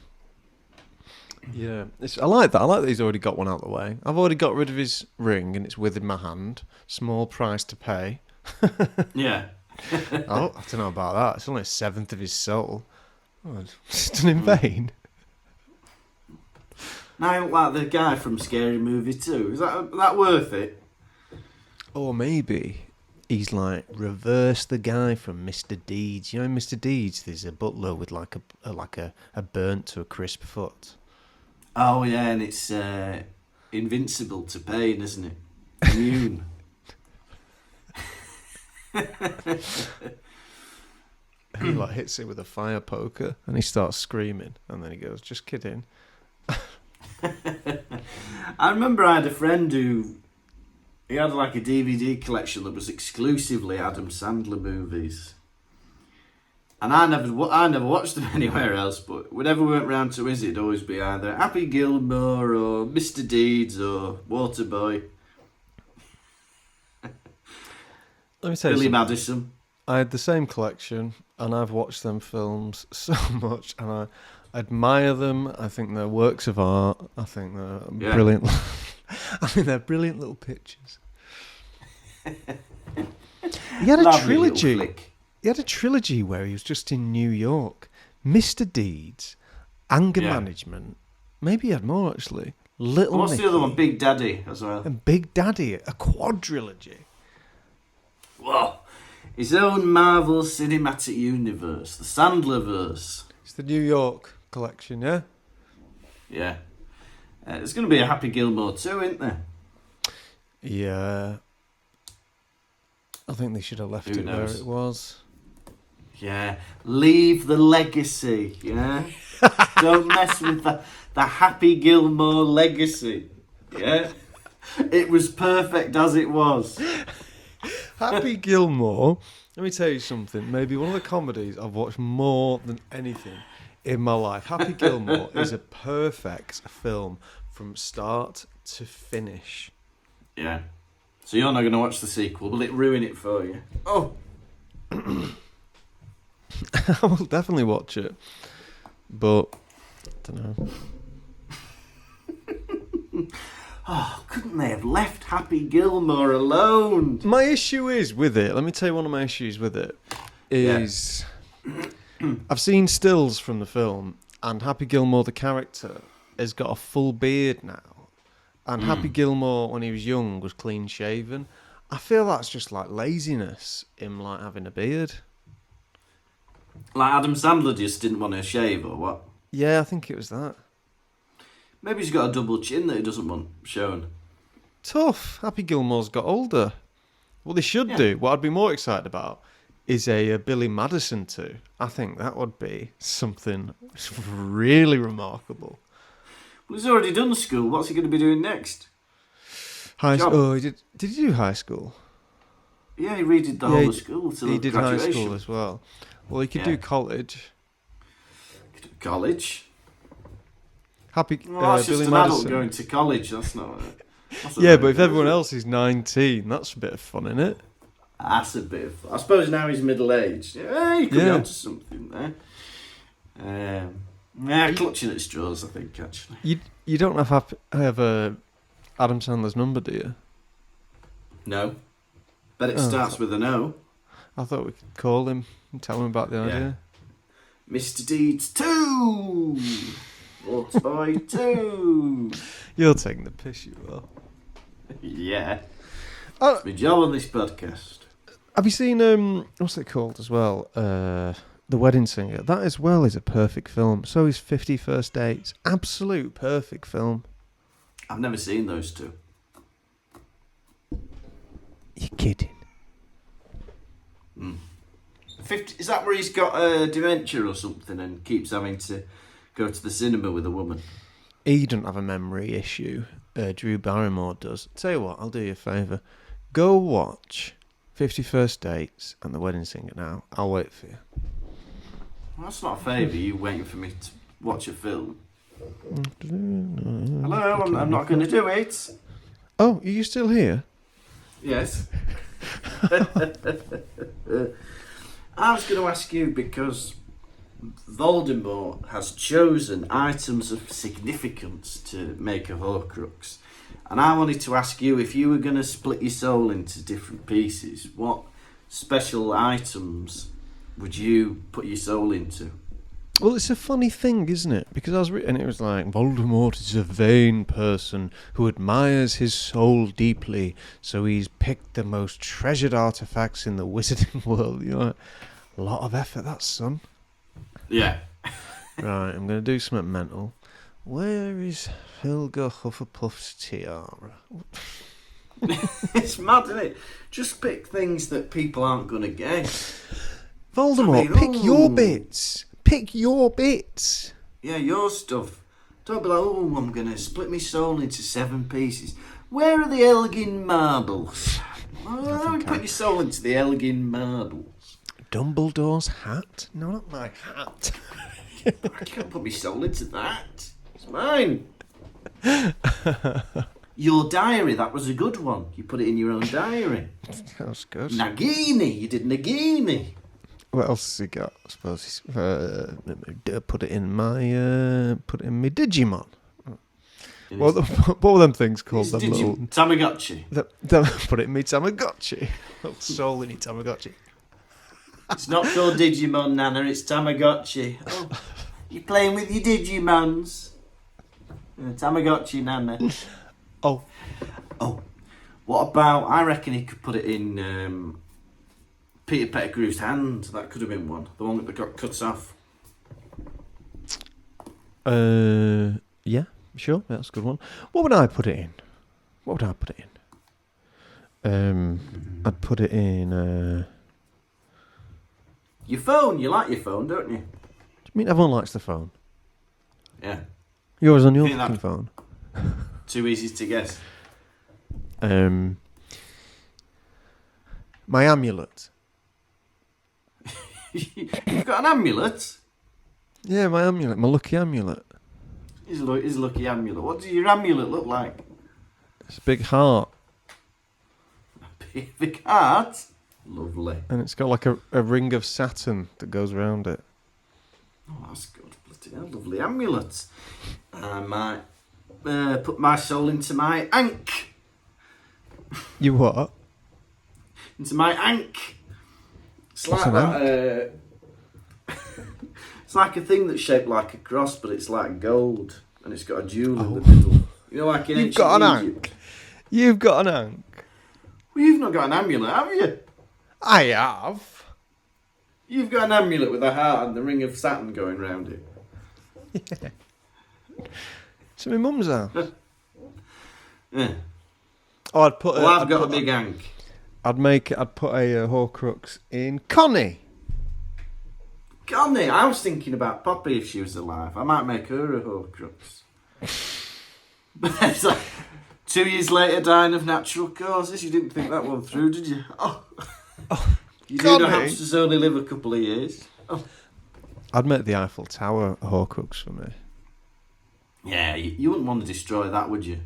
I like that. I like that he's already got one out of the way. I've already got rid of his ring and it's within my hand. Small price to pay. Yeah. Oh, I don't know about that. It's only 1/7 of his soul. Oh, it's done in vain. Now I look like the guy from Scary Movie 2. Is that worth it? Or maybe he's like reverse the guy from Mr. Deeds. You know, in Mr. Deeds, there's a butler with like a burnt to a crisp foot. Oh yeah, and it's invincible to pain, isn't it? Immune. He like hits it with a fire poker and he starts screaming and then he goes, "Just kidding." I remember I had a friend who he had like a DVD collection that was exclusively Adam Sandler movies, and I never watched them anywhere else. But whenever we went round to his, it'd always be either Happy Gilmore or Mr. Deeds or Waterboy. Let me tell you Billy something. Madison. I had the same collection and I've watched them films so much and I admire them. I think they're works of art. I think they're brilliant. I think they're brilliant little pictures. He had a trilogy. He had a trilogy where he was just in New York. Mr. Deeds, Anger Management. Maybe he had more actually. What's Nicky, the other one? Big Daddy as well. And Big Daddy, a quadrilogy. Whoa. His own Marvel Cinematic Universe, the Sandlerverse. It's the New York collection, yeah? Yeah. There's going to be a Happy Gilmore too, isn't there? Yeah. I think they should have left it where it was. Yeah. Leave the legacy, yeah? Don't mess with the Happy Gilmore legacy, yeah? It was perfect as it was. Happy Gilmore, let me tell you something, maybe one of the comedies I've watched more than anything in my life. Happy Gilmore is a perfect film from start to finish. Yeah. So you're not going to watch the sequel. Will it ruin it for you? Oh! I will definitely watch it. But, I don't know. Oh, couldn't they have left Happy Gilmore alone? My issue is with it, let me tell you one of my issues with it, is I've seen stills from the film and Happy Gilmore, the character, has got a full beard now. And Happy Gilmore, when he was young, was clean shaven. I feel that's just like laziness, him like having a beard. Like Adam Sandler just didn't want to shave or what? Yeah, I think it was that. Maybe he's got a double chin that he doesn't want shown. Tough. Happy Gilmore's got older. What they should do, what I'd be more excited about, is a Billy Madison too. I think that would be something really remarkable. Well, he's already done school. What's he going to be doing next? High school. Oh, did he do high school? Yeah, he redid the whole of school till he did graduation. High school as well. Well, he could do college. College? Happy that's Billy just an Madison. adult going to college. That's not. Yeah, but if everyone else is 19, that's a bit of fun, isn't it? That's a bit of fun. I suppose now he's middle aged. Yeah, he could be onto something there. Clutching at straws, I think. Actually, you don't have Adam Sandler's number, do you? No, but it starts with an O. I thought we could call him and tell him about the idea. Mr. Deeds 2! Waterboy 2! You're taking the piss, you are. Yeah. It's my job on this podcast. Have you seen, what's it called as well? The Wedding Singer. That as well is a perfect film. So is 50 First Dates. Absolute perfect film. I've never seen those two. You're kidding. 50, is that where he's got dementia or something and keeps having to go to the cinema with a woman? He doesn't have a memory issue. Drew Barrymore does. Tell you what, I'll do you a favour. Go watch 50 First Dates and The Wedding Singer now. I'll wait for you. Well, that's not a favour, you waiting for me to watch a film. Hello, I'm not going to do it. Oh, are you still here? Yes. I was going to ask you because Voldemort has chosen items of significance to make a Horcrux. And I wanted to ask you, if you were going to split your soul into different pieces, what special items would you put your soul into? Well, it's a funny thing, isn't it? Because I was and it was like, Voldemort is a vain person who admires his soul deeply, so he's picked the most treasured artifacts in the wizarding world. You know, a lot of effort, that, son. Yeah. Right, I'm going to do something mental. Where is Helga Hufflepuff's tiara? It's mad, isn't it? Just pick things that people aren't going to guess. Voldemort, pick your bits. Pick your bits. Yeah, your stuff. Don't be like, oh, I'm going to split my soul into 7 pieces. Where are the Elgin marbles? Oh, put your soul into the Elgin marbles. Dumbledore's hat? No, not my hat. I can't put my soul into that. It's mine. Your diary, that was a good one. You put it in your own diary. That was good. Nagini, you did Nagini. What else has he got? I suppose he's put it in my Digimon. What were them things called? Them little Tamagotchi. Put it in me Tamagotchi. Little soul in your Tamagotchi. It's not called Digimon, Nana. It's Tamagotchi. Oh, you're playing with your Digimons. Tamagotchi, Nana. Oh. What about? I reckon he could put it in Peter Pettigrew's hand. That could have been one. The one that got cut off. Yeah, sure. That's a good one. What would I put it in? I'd put it in. Your phone. You like your phone, don't you? Do you mean everyone likes the phone? Yeah. Yours on your fucking phone. Too easy to guess. My amulet. You've got an amulet? Yeah, my amulet. My lucky amulet. His lucky amulet. What does your amulet look like? It's a big heart. A big heart? Lovely. And it's got like a ring of Saturn that goes around it. Oh, that's good. Bloody hell, lovely amulet. I might put my soul into my ankh. You what? Into my ankh. It's What's like an that. It's like a thing that's shaped like a cross, but it's like gold, and it's got a jewel in the middle. You know, like in You've got an Egypt. ankh. You've got an ankh. Well, you've not got an amulet, have you? I have. You've got an amulet with a heart and the ring of Saturn going round it. Yeah. It's at my mum's house. Yeah. Oh, I've got a big ankh. I'd put a Horcrux in Connie. Connie, I was thinking about Poppy if she was alive. I might make her a Horcrux. But it's like 2 years later, dying of natural causes. You didn't think that one through, did you? Oh. You do know hamsters only live a couple of years. Oh. I'd make the Eiffel Tower a Horcrux for me. Yeah, you wouldn't want to destroy that, would you?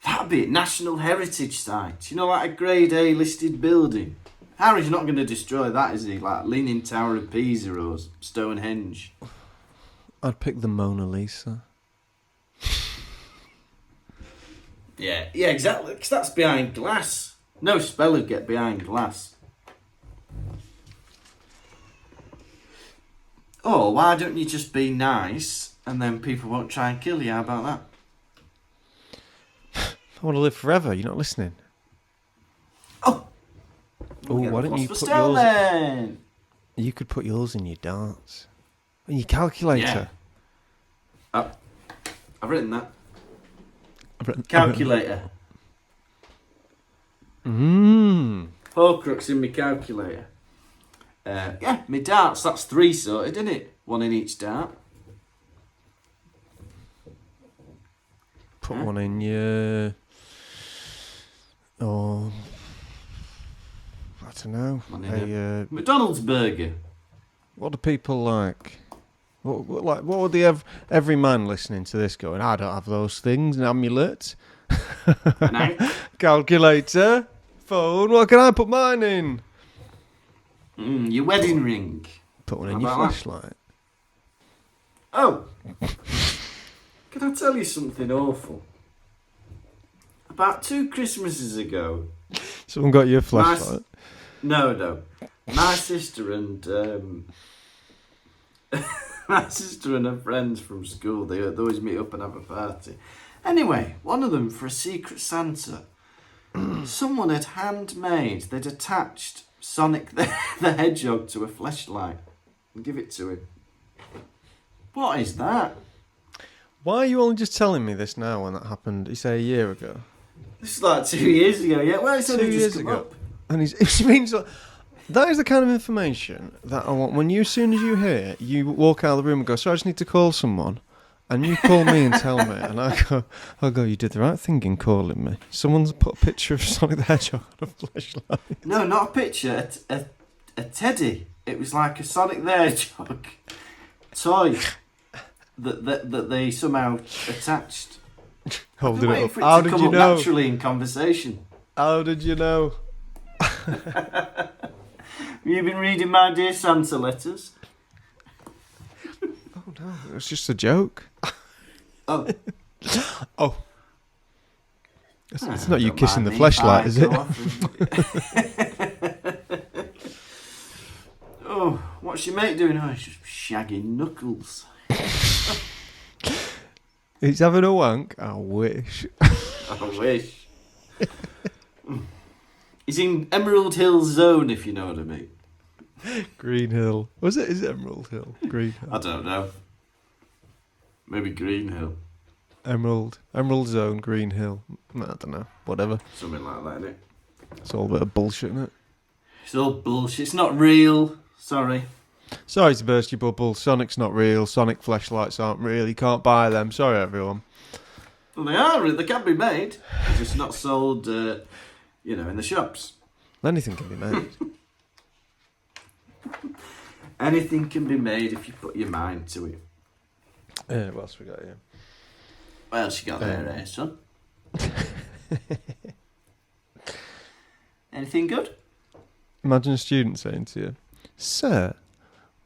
That'd be a National Heritage Site. You know, like a Grade A listed building. Harry's not going to destroy that, is he? Like Leaning Tower of Pisa or Stonehenge. I'd pick the Mona Lisa. Yeah, exactly. Because that's behind glass. No spell would get behind glass. Oh, why don't you just be nice and then people won't try and kill you? How about that? I want to live forever. You're not listening. Oh, why don't you put yours? Then? You could put yours in your darts. In your calculator. Yeah. I've written that. Calculator. Horcrux in my calculator. Yeah, my darts, that's 3 sorted, isn't it? 1 in each dart. Put one in your... Oh... I don't know. A McDonald's burger. What do people like? What would every man listening to this going, I don't have those things, an amulet. An ounce. Calculator. Phone. What can I put mine in? Your wedding ring. Put one How in your about that? flashlight. Oh, can I tell you something awful? About 2 Christmases ago, Someone got you a flashlight. no, my sister and my sister and her friends from school, they always meet up and have a party. Anyway, one of them, for a secret Santa, someone had they'd attached Sonic the Hedgehog to a flashlight and give it to him. What is that? Why are you only just telling me this now when that happened, you say, a year ago? This is like 2 years ago, yeah? Well, it's only 2 just years come ago. up. And it means that is the kind of information that I want. When as soon as you hear, you walk out of the room and go, "So I just need to call someone," and you call me and tell me, and I go, "You did the right thing in calling me." Someone's put a picture of Sonic the Hedgehog on a flashlight. No, not a picture, a teddy. It was like a Sonic the Hedgehog toy that they somehow attached. Holding it up. For it How to did come you up know? naturally in conversation. How did you know? Have you been reading my Dear Santa letters? Oh no, it was just a joke. Oh. Oh. It's Ah, not you don't kissing mind the me. flashlight, is it? Go off. Oh, what's your mate doing? Oh, he's just shagging Knuckles. He's having a wank. I wish. I wish. He's in Emerald Hill Zone, if you know what I mean. Green Hill. Was it? Is it Emerald Hill? Green Hill. I don't know. Maybe Green Hill. Emerald Zone, Green Hill. No, I don't know. Whatever. Something like that, innit? It's all a bit of bullshit, isn't it? It's all bullshit. It's not real. Sorry. Sorry to burst your bubble. Sonic's not real. Sonic flashlights aren't real. You can't buy them. Sorry, everyone. Well, they are. They can be made. They're just not sold, in the shops. Anything can be made. Anything can be made if you put your mind to it. What else we got here? What else you got there, son? Anything good? Imagine a student saying to you, "Sir,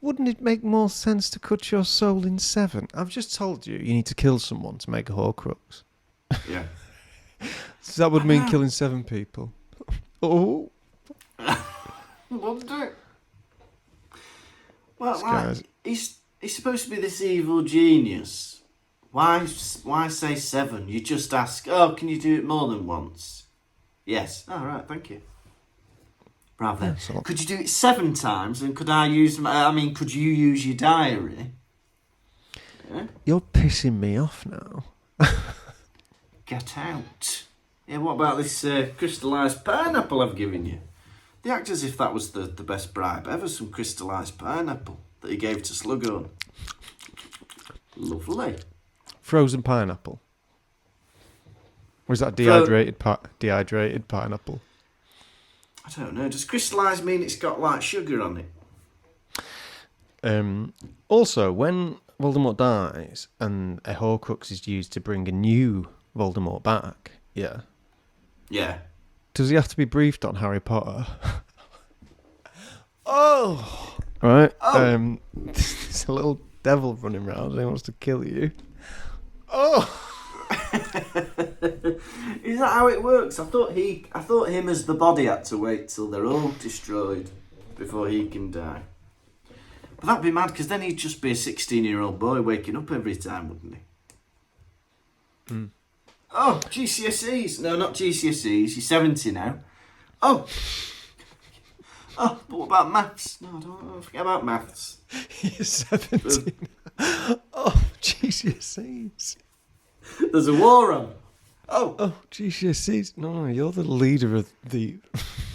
wouldn't it make more sense to cut your soul in 7? I've just told you need to kill someone to make a Horcrux." Yeah. So that would mean killing 7 people. Oh. Wouldn't it? Well, This guy's- he's supposed to be this evil genius. Why say 7? You just ask, "Oh, can you do it more than once?" Yes. All right, thank you. Bravo. Yeah, so- Could you do it 7 times? And could you use your diary? Yeah. You're pissing me off now. Get out. Yeah, what about this crystallised pineapple I've given you? They act as if that was the best bribe ever, some crystallised pineapple that he gave to Slughorn. Lovely. Frozen pineapple. Or is that dehydrated pineapple? I don't know. Does crystallised mean it's got like sugar on it? Also, when Voldemort dies and a Horcrux is used to bring a new Voldemort back, yeah, does he have to be briefed on Harry Potter? Oh! Right. Oh. There's a little devil running around and he wants to kill you. Oh! Is that how it works? I thought him as the body had to wait till they're all destroyed before he can die. But that'd be mad, because then he'd just be a 16-year-old boy waking up every time, wouldn't he? Hmm. Oh, GCSEs. No, not GCSEs. You're 70 now. Oh, but what about maths? No, don't forget about maths. You're 17. Oh, GCSEs. There's a war on. Oh, GCSEs. No, you're the leader of the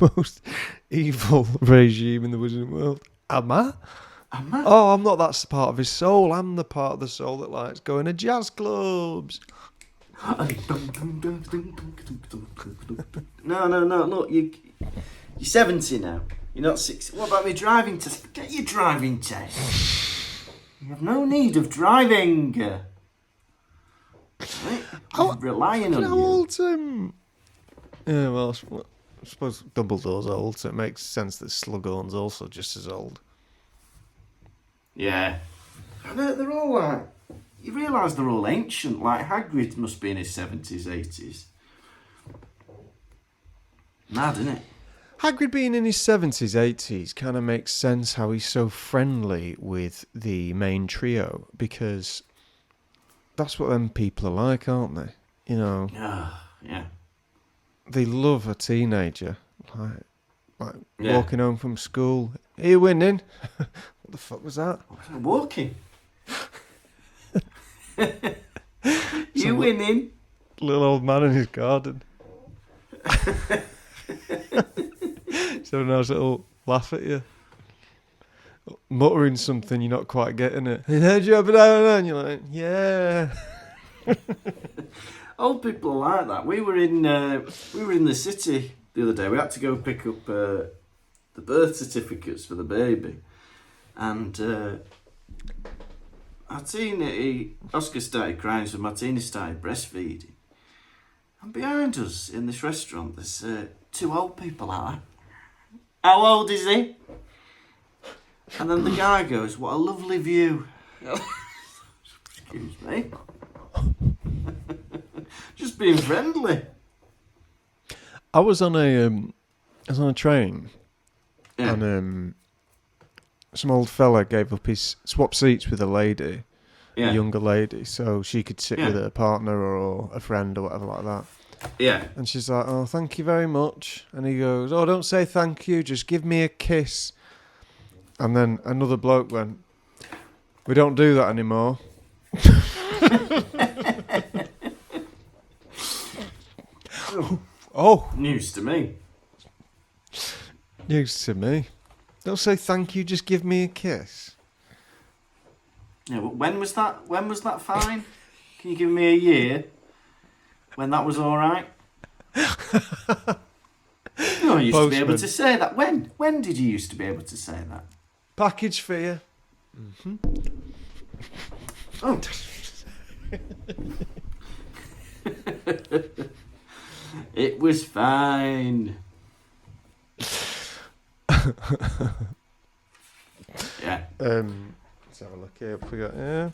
most evil regime in the wizarding world. Am I? Oh, I'm not that part of his soul. I'm the part of the soul that likes going to jazz clubs. No. Look, you're 70 now. You're not 60. What about my driving test? Get your driving test. You have no need of driving. Right? He's relying on How you. old? Yeah, well, I suppose Dumbledore's old, so it makes sense that Slughorn's also just as old. Yeah. And they're all like... You realise they're all ancient. Like, Hagrid must be in his 70s, 80s. Mad, isn't it? Hagrid being in his 70s, 80s kind of makes sense how he's so friendly with the main trio, because that's what them people are like, aren't they? You know, Yeah. they love a teenager. Like walking home from school. Are you winning? What the fuck was that? Walking. You winning? Little old man in his garden. So a nice little laugh at you. Muttering something, you're not quite getting it. And you're like, yeah. Old people are like that. We were in the city the other day. We had to go pick up the birth certificates for the baby, and Oscar started crying, so Martina started breastfeeding. And behind us in this restaurant, there's two old people like that. How old is he? And then the guy goes, "What a lovely view." Excuse me. Just being friendly. I was on a train, Yeah. and some old fella gave up his swap seats with a lady, Yeah. a younger lady, so she could sit Yeah. with her partner or a friend or whatever like that. Yeah. And she's like, "Oh, thank you very much." And he goes, "Oh, don't say thank you, just give me a kiss." And then another bloke went, "We don't do that anymore." Oh, News to me. news to me. Don't say thank you, just give me a kiss. Yeah, but when was that? When was that fine? Can you give me a year when that was all right? No, I used to be able Postman. to say that. When? When did you used to be able to say that? Package for you. Oh. It was fine. Yeah. Let's have a look here. What we got here?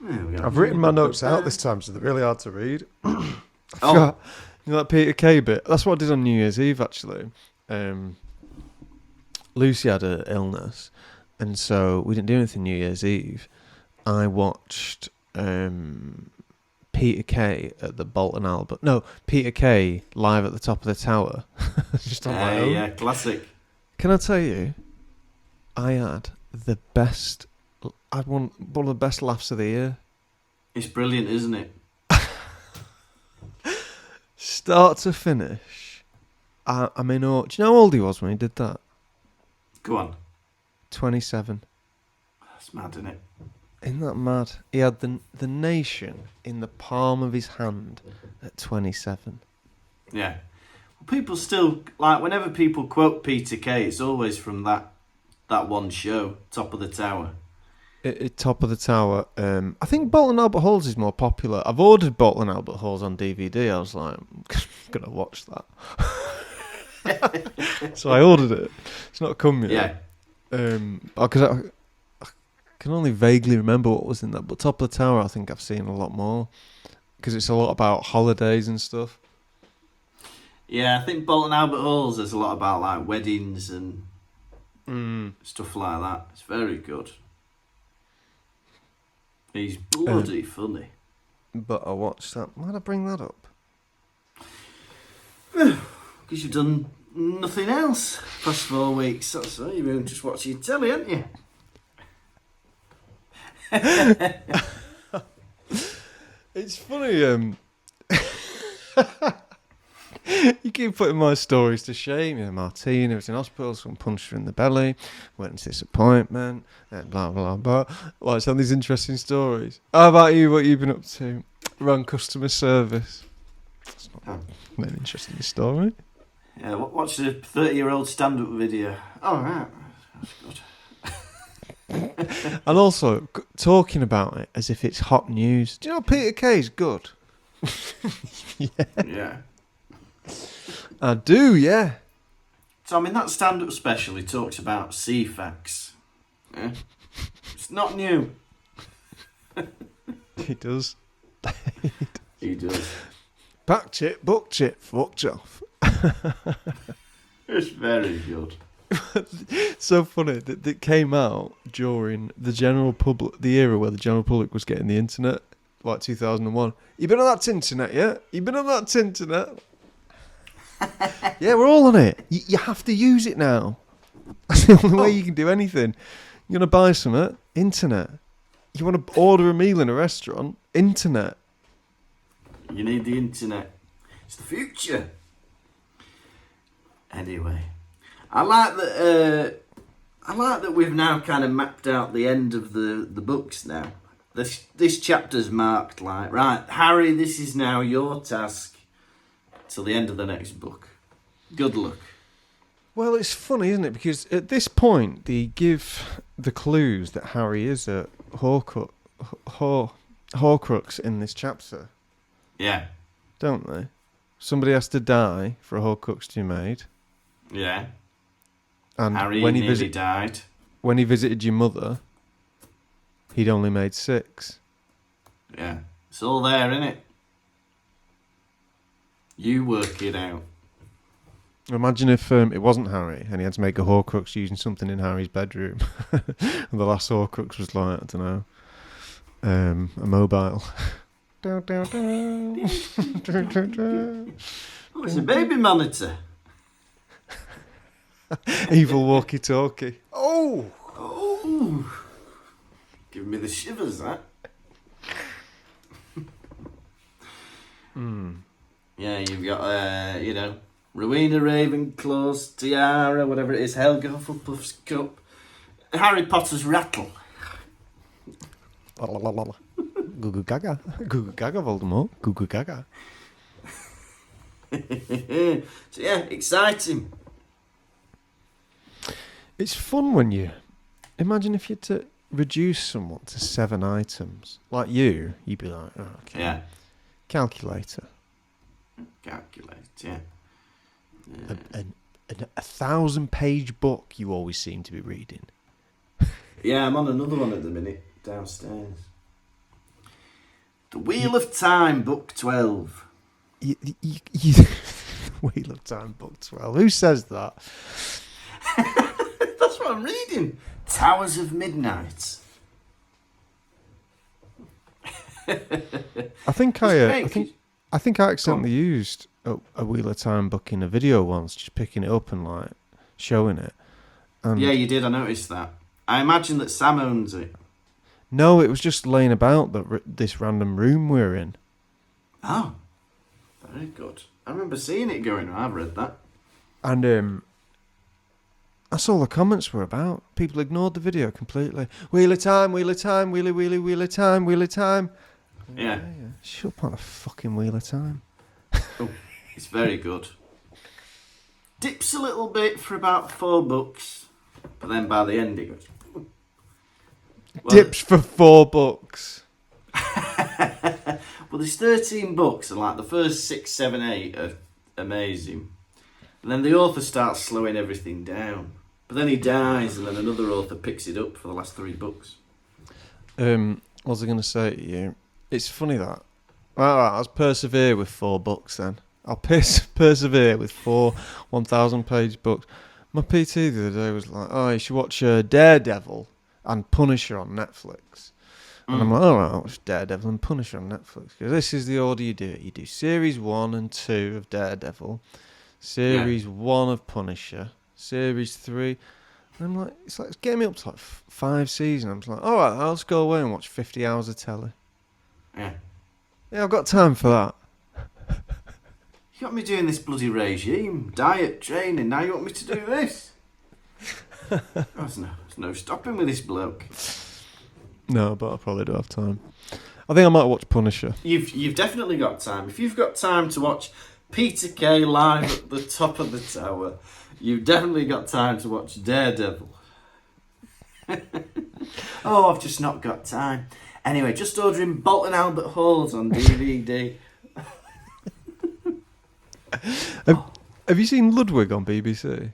There we go. I've written my notes out this time, so they're really hard to read. I Oh. forgot. You know that Peter Kay bit? That's what I did on New Year's Eve, actually. Lucy had an illness, and so we didn't do anything New Year's Eve. I watched Peter Kay at the Bolton Albert. No, Peter Kay live at the top of the tower. Just on my own. Yeah, classic. Can I tell you, I had the best... I had one of the best laughs of the year. It's brilliant, isn't it? Start to finish. I mean, do you know how old he was when he did that? Go on. 27. That's mad, isn't it? Isn't that mad? He had the nation in the palm of his hand at 27. Yeah. People still, like, whenever people quote Peter Kay, it's always from that one show, Top of the Tower. Top of the Tower. I think Bolton Albert Halls is more popular. I've ordered Bolton Albert Halls on DVD. I was like, I'm going to watch that. So I ordered it. It's not come yet. Yeah. Because I can only vaguely remember what was in that. But Top of the Tower, I think I've seen a lot more. Because it's a lot about holidays and stuff. Yeah, I think Bolton Albert Halls is a lot about, like, weddings and stuff like that. It's very good. He's bloody funny. But I watched that. Why'd I bring that up? Because you've done nothing else past 4 weeks. That's right. You've been just watching telly, haven't you? It's funny, you keep putting my stories to shame. You know, Martina was in hospital, someone punched her in the belly, went into disappointment, and blah, blah, blah. Like, some of these interesting stories. How about you, what you've been up to? Run customer service. It's not an interesting story. Yeah, watch the 30-year-old stand-up video. Oh, right. That's good. And also, talking about it as if it's hot news. Do you know Peter Kay's good? Yeah. I do, yeah. Tom, in that stand-up special, he talks about CFAX. Yeah? It's not new. He does. He does. Backed it, booked it, fucked off. It's very good. So funny that it came out during the general public, the era where the general public was getting the internet, like 2001. You been on that internet yet? You been on that internet? Yeah, we're all on it. You have to use it now. That's the only way you can do anything. You want to buy something? Internet. You want to order a meal in a restaurant? Internet. You need the internet. It's the future. Anyway, I like that we've now kind of mapped out the end of the books now. This chapter's marked like, right, Harry, this is now your task till the end of the next book. Good luck. Well, it's funny, isn't it? Because at this point, they give the clues that Harry is a Horcrux in this chapter. Yeah. Don't they? Somebody has to die for a Horcrux to be made. Yeah. And Harry when nearly died. When he visited your mother, he'd only made 6. Yeah. It's all there, isn't it? You work it out. Imagine if it wasn't Harry and he had to make a Horcrux using something in Harry's bedroom. And the last Horcrux was like, I don't know, a mobile. Oh, it's a baby monitor. Evil walkie-talkie. Oh! Give me the shivers, that. Yeah, you've got, Rowena Ravenclaw's tiara, whatever it is, Helga Hufflepuff's cup, Harry Potter's rattle. Goo goo gaga. Goo goo gaga, Voldemort. Goo goo gaga. So yeah, exciting. It's fun when you... Imagine if you had to reduce someone to 7 items. Like you'd be like, oh, okay. Yeah. Calculator. Calculate, yeah. A 1,000-page book you always seem to be reading. Yeah, I'm on another one at the minute, downstairs. The Wheel of Time, Book 12. Wheel of Time, Book 12. Who says that? That's what I'm reading. Towers of Midnight. I think I accidentally used a Wheel of Time book in a video once, just picking it up and like showing it. And yeah, you did. I noticed that. I imagine that Sam owns it. No, it was just laying about this random room we're in. Oh, very good. I remember seeing it going. I've read that. And that's all the comments were about. People ignored the video completely. Wheel of Time, Wheel of Time, Wheel of Time, Wheel of Time. Yeah. Shut up on a fucking Wheel of Time. Oh, it's very good. Dips a little bit for about 4 books, but then by the end it goes... Well, dips for 4 books. Well, there's 13 books, and like the first 6, 7, 8 are amazing. And then the author starts slowing everything down. But then he dies, and then another author picks it up for the last 3 books. What was I going to say to you? It's funny that. Alright, I'll persevere with 4 books then. I'll persevere with 4 1,000-page books. My PT the other day was like, oh, you should watch Daredevil and Punisher on Netflix. And I'm like, alright, I'll watch Daredevil and Punisher on Netflix. Because this is the order you do it. You do Series 1 and 2 of Daredevil, Series 1 of Punisher, Series 3... And I'm like, it's getting me up to like 5 seasons. I'm just like, alright, I'll just go away and watch 50 hours of telly. Yeah. Yeah, I've got time for that. You got me doing this bloody regime, diet, training, now you want me to do this? There's no stopping with this bloke. No, but I probably do have time. I think I might watch Punisher. You've definitely got time. If you've got time to watch Peter Kay live at the top of the tower, you've definitely got time to watch Daredevil. Oh, I've just not got time. Anyway, just ordering Bolton Albert Halls on DVD. Have you seen Ludwig on BBC?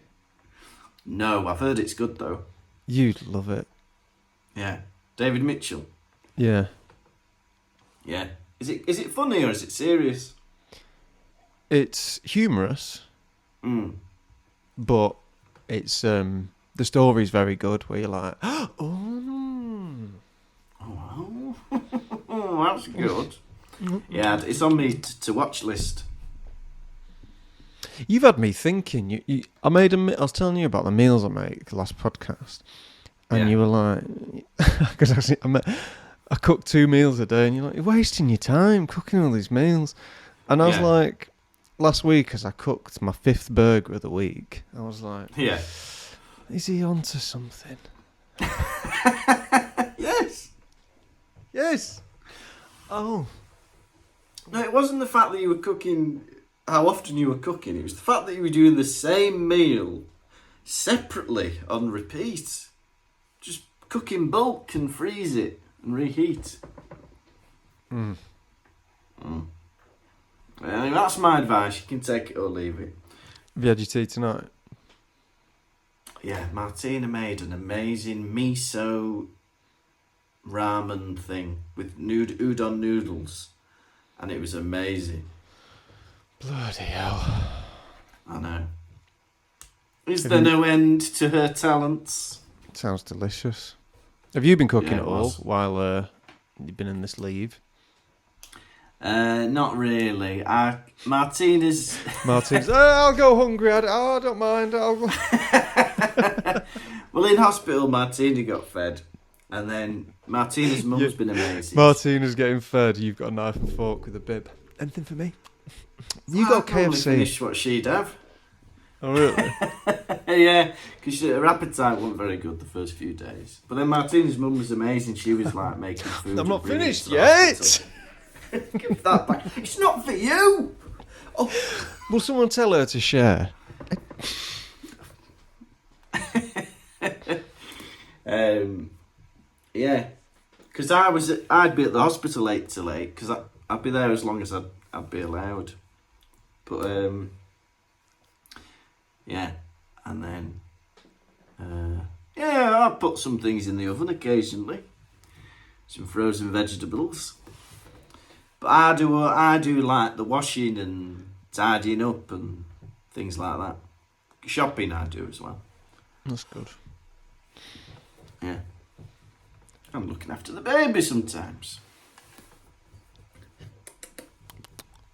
No, I've heard it's good though. You'd love it. Yeah. David Mitchell. Yeah. Yeah. Is it funny or is it serious? It's humorous, Mm. but it's the story's very good. Where you're like, oh, Oh, that's good. Yeah, it's on me to watch list. you've had me thinking. I was telling you about the meals I make the last podcast, and Yeah. you were like, because I cook 2 meals a day, and you're like, you're wasting your time cooking all these meals, and I was Yeah. like, last week as I cooked my 5th burger of the week, I was like, Yeah. is he onto something? Yes. Yes. Oh. No, it wasn't the fact that you were cooking, how often you were cooking. It was the fact that you were doing the same meal separately on repeat. Just cook in bulk and freeze it and reheat. Mm. Anyway, that's my advice. You can take it or leave it. Have you had your tea tonight? Yeah, Martina made an amazing miso ramen thing with udon noodles. And it was amazing. Bloody hell. I know. Is there no end to her talents? Sounds delicious. Have you been cooking Yeah, at it all was. while you've been in this leave? Not really. Martina's... Martin's, I'll go hungry. I don't mind. I'll go. Well, in hospital, Martina got fed. And then Martina's mum's been amazing. Martina's getting fed. You've got a knife and fork with a bib. Anything for me? You got KFC. Finished what she'd have. Oh, really? Yeah, because her appetite wasn't very good the first few days. But then Martina's mum was amazing. She was like making food. I'm not and bringing it finished to the yet. hospital. Give that back. It's not for you. Oh. Will someone tell her to share? Yeah, because I'd be at the hospital 8 till 8 because I'd be there as long as I'd be allowed. But yeah, and then I put some things in the oven occasionally, some frozen vegetables. But I do like the washing and tidying up and things like that. Shopping I do as well. That's good. Yeah. I'm looking after the baby sometimes.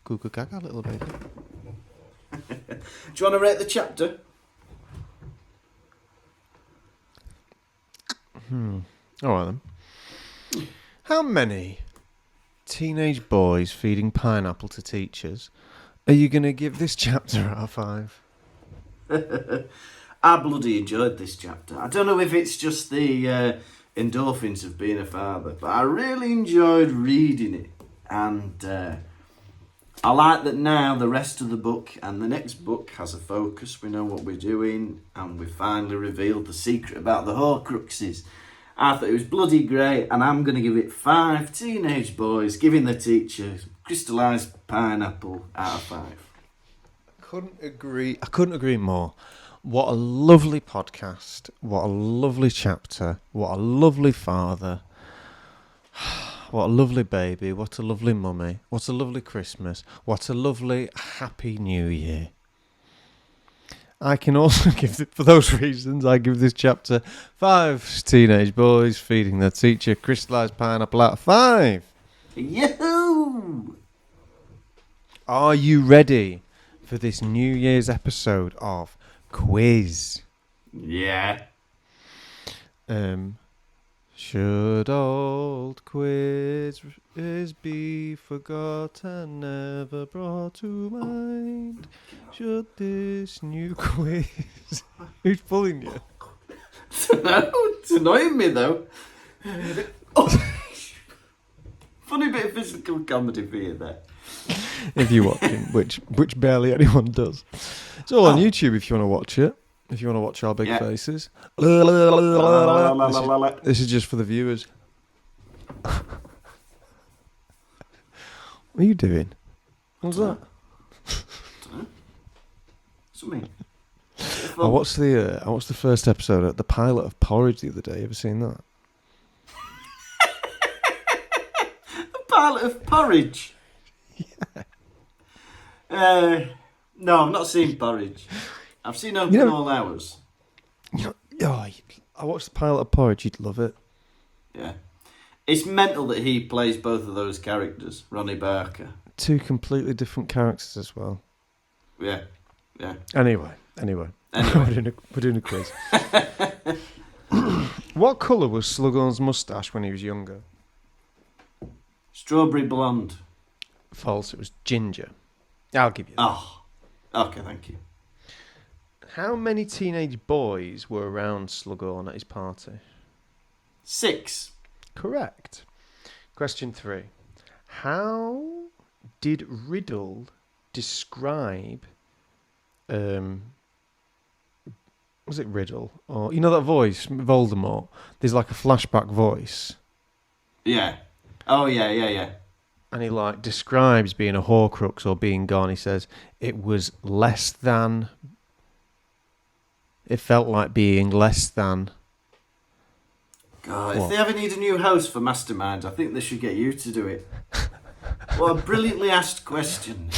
Cuckoo gaga, little baby. Do you want to rate the chapter? All right then. How many teenage boys feeding pineapple to teachers are you going to give this chapter out of 5? I bloody enjoyed this chapter. I don't know if it's just the endorphins of being a father, but I really enjoyed reading it. And I like that now the rest of the book and the next book has a focus. We know what we're doing, and we finally revealed the secret about the Horcruxes. I thought it was bloody great, and I'm going to give it 5 teenage boys giving the teacher crystallised pineapple out of 5. I couldn't agree more. What a lovely podcast. What a lovely chapter. What a lovely father. What a lovely baby. What a lovely mummy. What a lovely Christmas. What a lovely happy new year. I can also give it, for those reasons, I give this chapter 5 teenage boys feeding their teacher crystallised pineapple out of 5. Yahoo! Are you ready for this New Year's episode of Quiz? Yeah. Should old quiz be forgot and never brought to mind? Should this new quiz... Who's pulling you? No, it's annoying me though. Funny bit of physical comedy for you there. If you're watching, which barely anyone does. It's all on YouTube if you want to watch it. If you want to watch our big faces. This is just for the viewers. What are you doing? What's that? Something. I watched the first episode of the pilot of Porridge the other day. You ever seen that? The pilot of Porridge. Yeah. No, I've not seen Porridge. I've seen Open All Hours. I watched the pilot of Porridge. You'd love it. Yeah. It's mental that he plays both of those characters, Ronnie Barker. Two completely different characters as well. Yeah. Anyway. we're doing a quiz. What colour was Slughorn's moustache when he was younger? Strawberry blonde. False. It was ginger. I'll give you that. Oh. Okay, thank you. How many teenage boys were around Slughorn at his party? 6. Correct. Question 3. How did Riddle describe... was it Riddle? Or, you know that voice, Voldemort? There's like a flashback voice. Yeah. Oh, yeah. And he describes being a Horcrux or being gone. He says it was less than... It felt like being less than... God, if they ever need a new host for Mastermind, I think they should get you to do it. What a brilliantly asked question.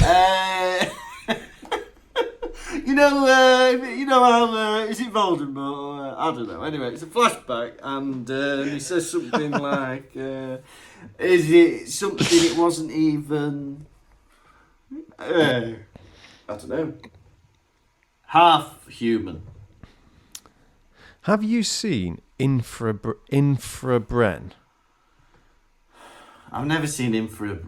You know how is it Voldemort? I don't know. Anyway, it's a flashback, and he says something like, "Is it something it wasn't even? I don't know. Half human." Have you seen Infrabren? I've never seen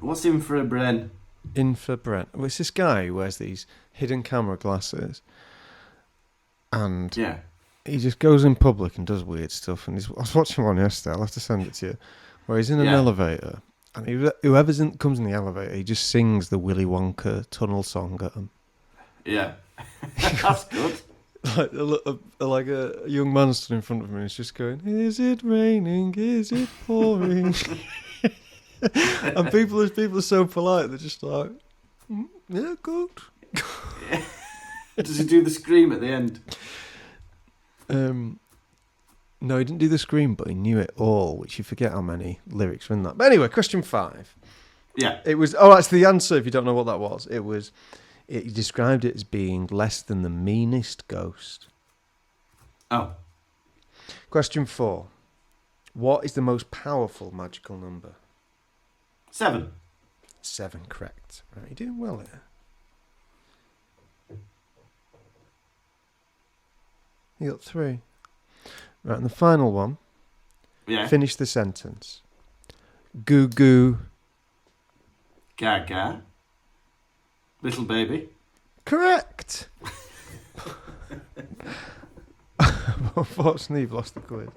What's Infrabren? Infrabren. Well, it's this guy who wears these hidden camera glasses, and he just goes in public and does weird stuff. And I was watching one yesterday. I'll have to send it to you, where he's in an elevator, and whoever comes in the elevator, he just sings the Willy Wonka tunnel song at them. Yeah, that's good. Like a young man stood in front of me and he's just going, "Is it raining? Is it pouring?" And people are so polite, they're just like, "Yeah, good." Yeah. Does he do the scream at the end? No, he didn't do the scream, but he knew it all, which you forget how many lyrics were in that. But anyway, question 5. Yeah. It was, that's the answer if you don't know what that was. It described it as being less than the meanest ghost. Oh. Question 4. What is the most powerful magical number? 7. 7, correct. Right, you're doing well here. You got 3. Right, and the final one. Yeah. Finish the sentence. Goo goo. Gaga. Little baby. Correct. Unfortunately, you've lost the quiz.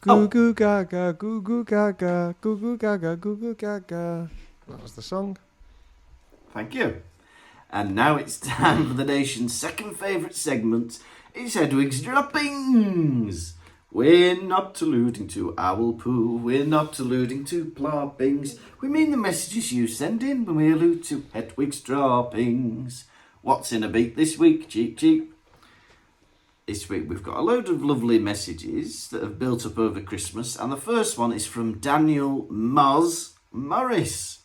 Goo goo gaga, goo goo gaga, goo goo gaga, goo goo gaga. That was the song. Thank you. And now it's time for the nation's second favourite segment. It's Hedwig's Droppings. We're not alluding to owl poo. We're not alluding to ploppings. We mean the messages you send in when we allude to Hedwig's Droppings. What's in a beat this week? Cheep, cheep. This week we've got a load of lovely messages that have built up over Christmas. And the first one is from Daniel Moz Morris.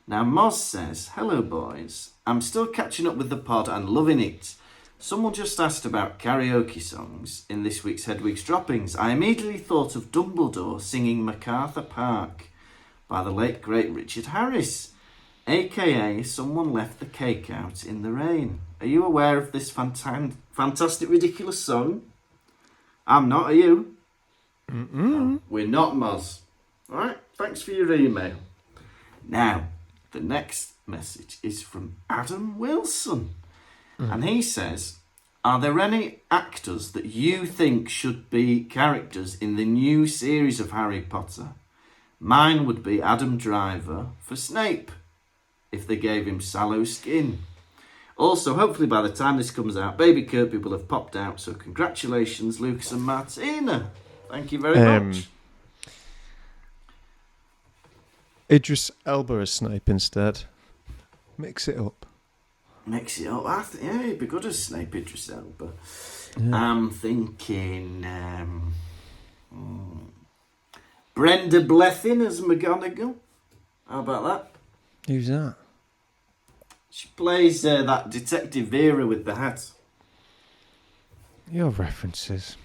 Now Moz says, "Hello boys. I'm still catching up with the pod and loving it. Someone just asked about karaoke songs in this week's Hedwig's Droppings. I immediately thought of Dumbledore singing MacArthur Park by the late great Richard Harris, aka Someone Left the Cake Out in the Rain. Are you aware of this fantastic, ridiculous song? I'm not, are you?" No, we're not, Moz. Alright, thanks for your email. Now, the next message is from Adam Wilson. And he says, "Are there any actors that you think should be characters in the new series of Harry Potter? Mine would be Adam Driver for Snape, if they gave him sallow skin. Also, hopefully by the time this comes out, Baby Kirby will have popped out, so congratulations, Lucas and Martina. Thank you very much." Idris Elba as Snape instead. Mix it up. mix it up. Yeah, he'd be good as Snape Idris Elba. Yeah. I'm thinking Brenda Blethyn as McGonagall. How about that? Who's that? She plays that Detective Vera with the hat. Your references.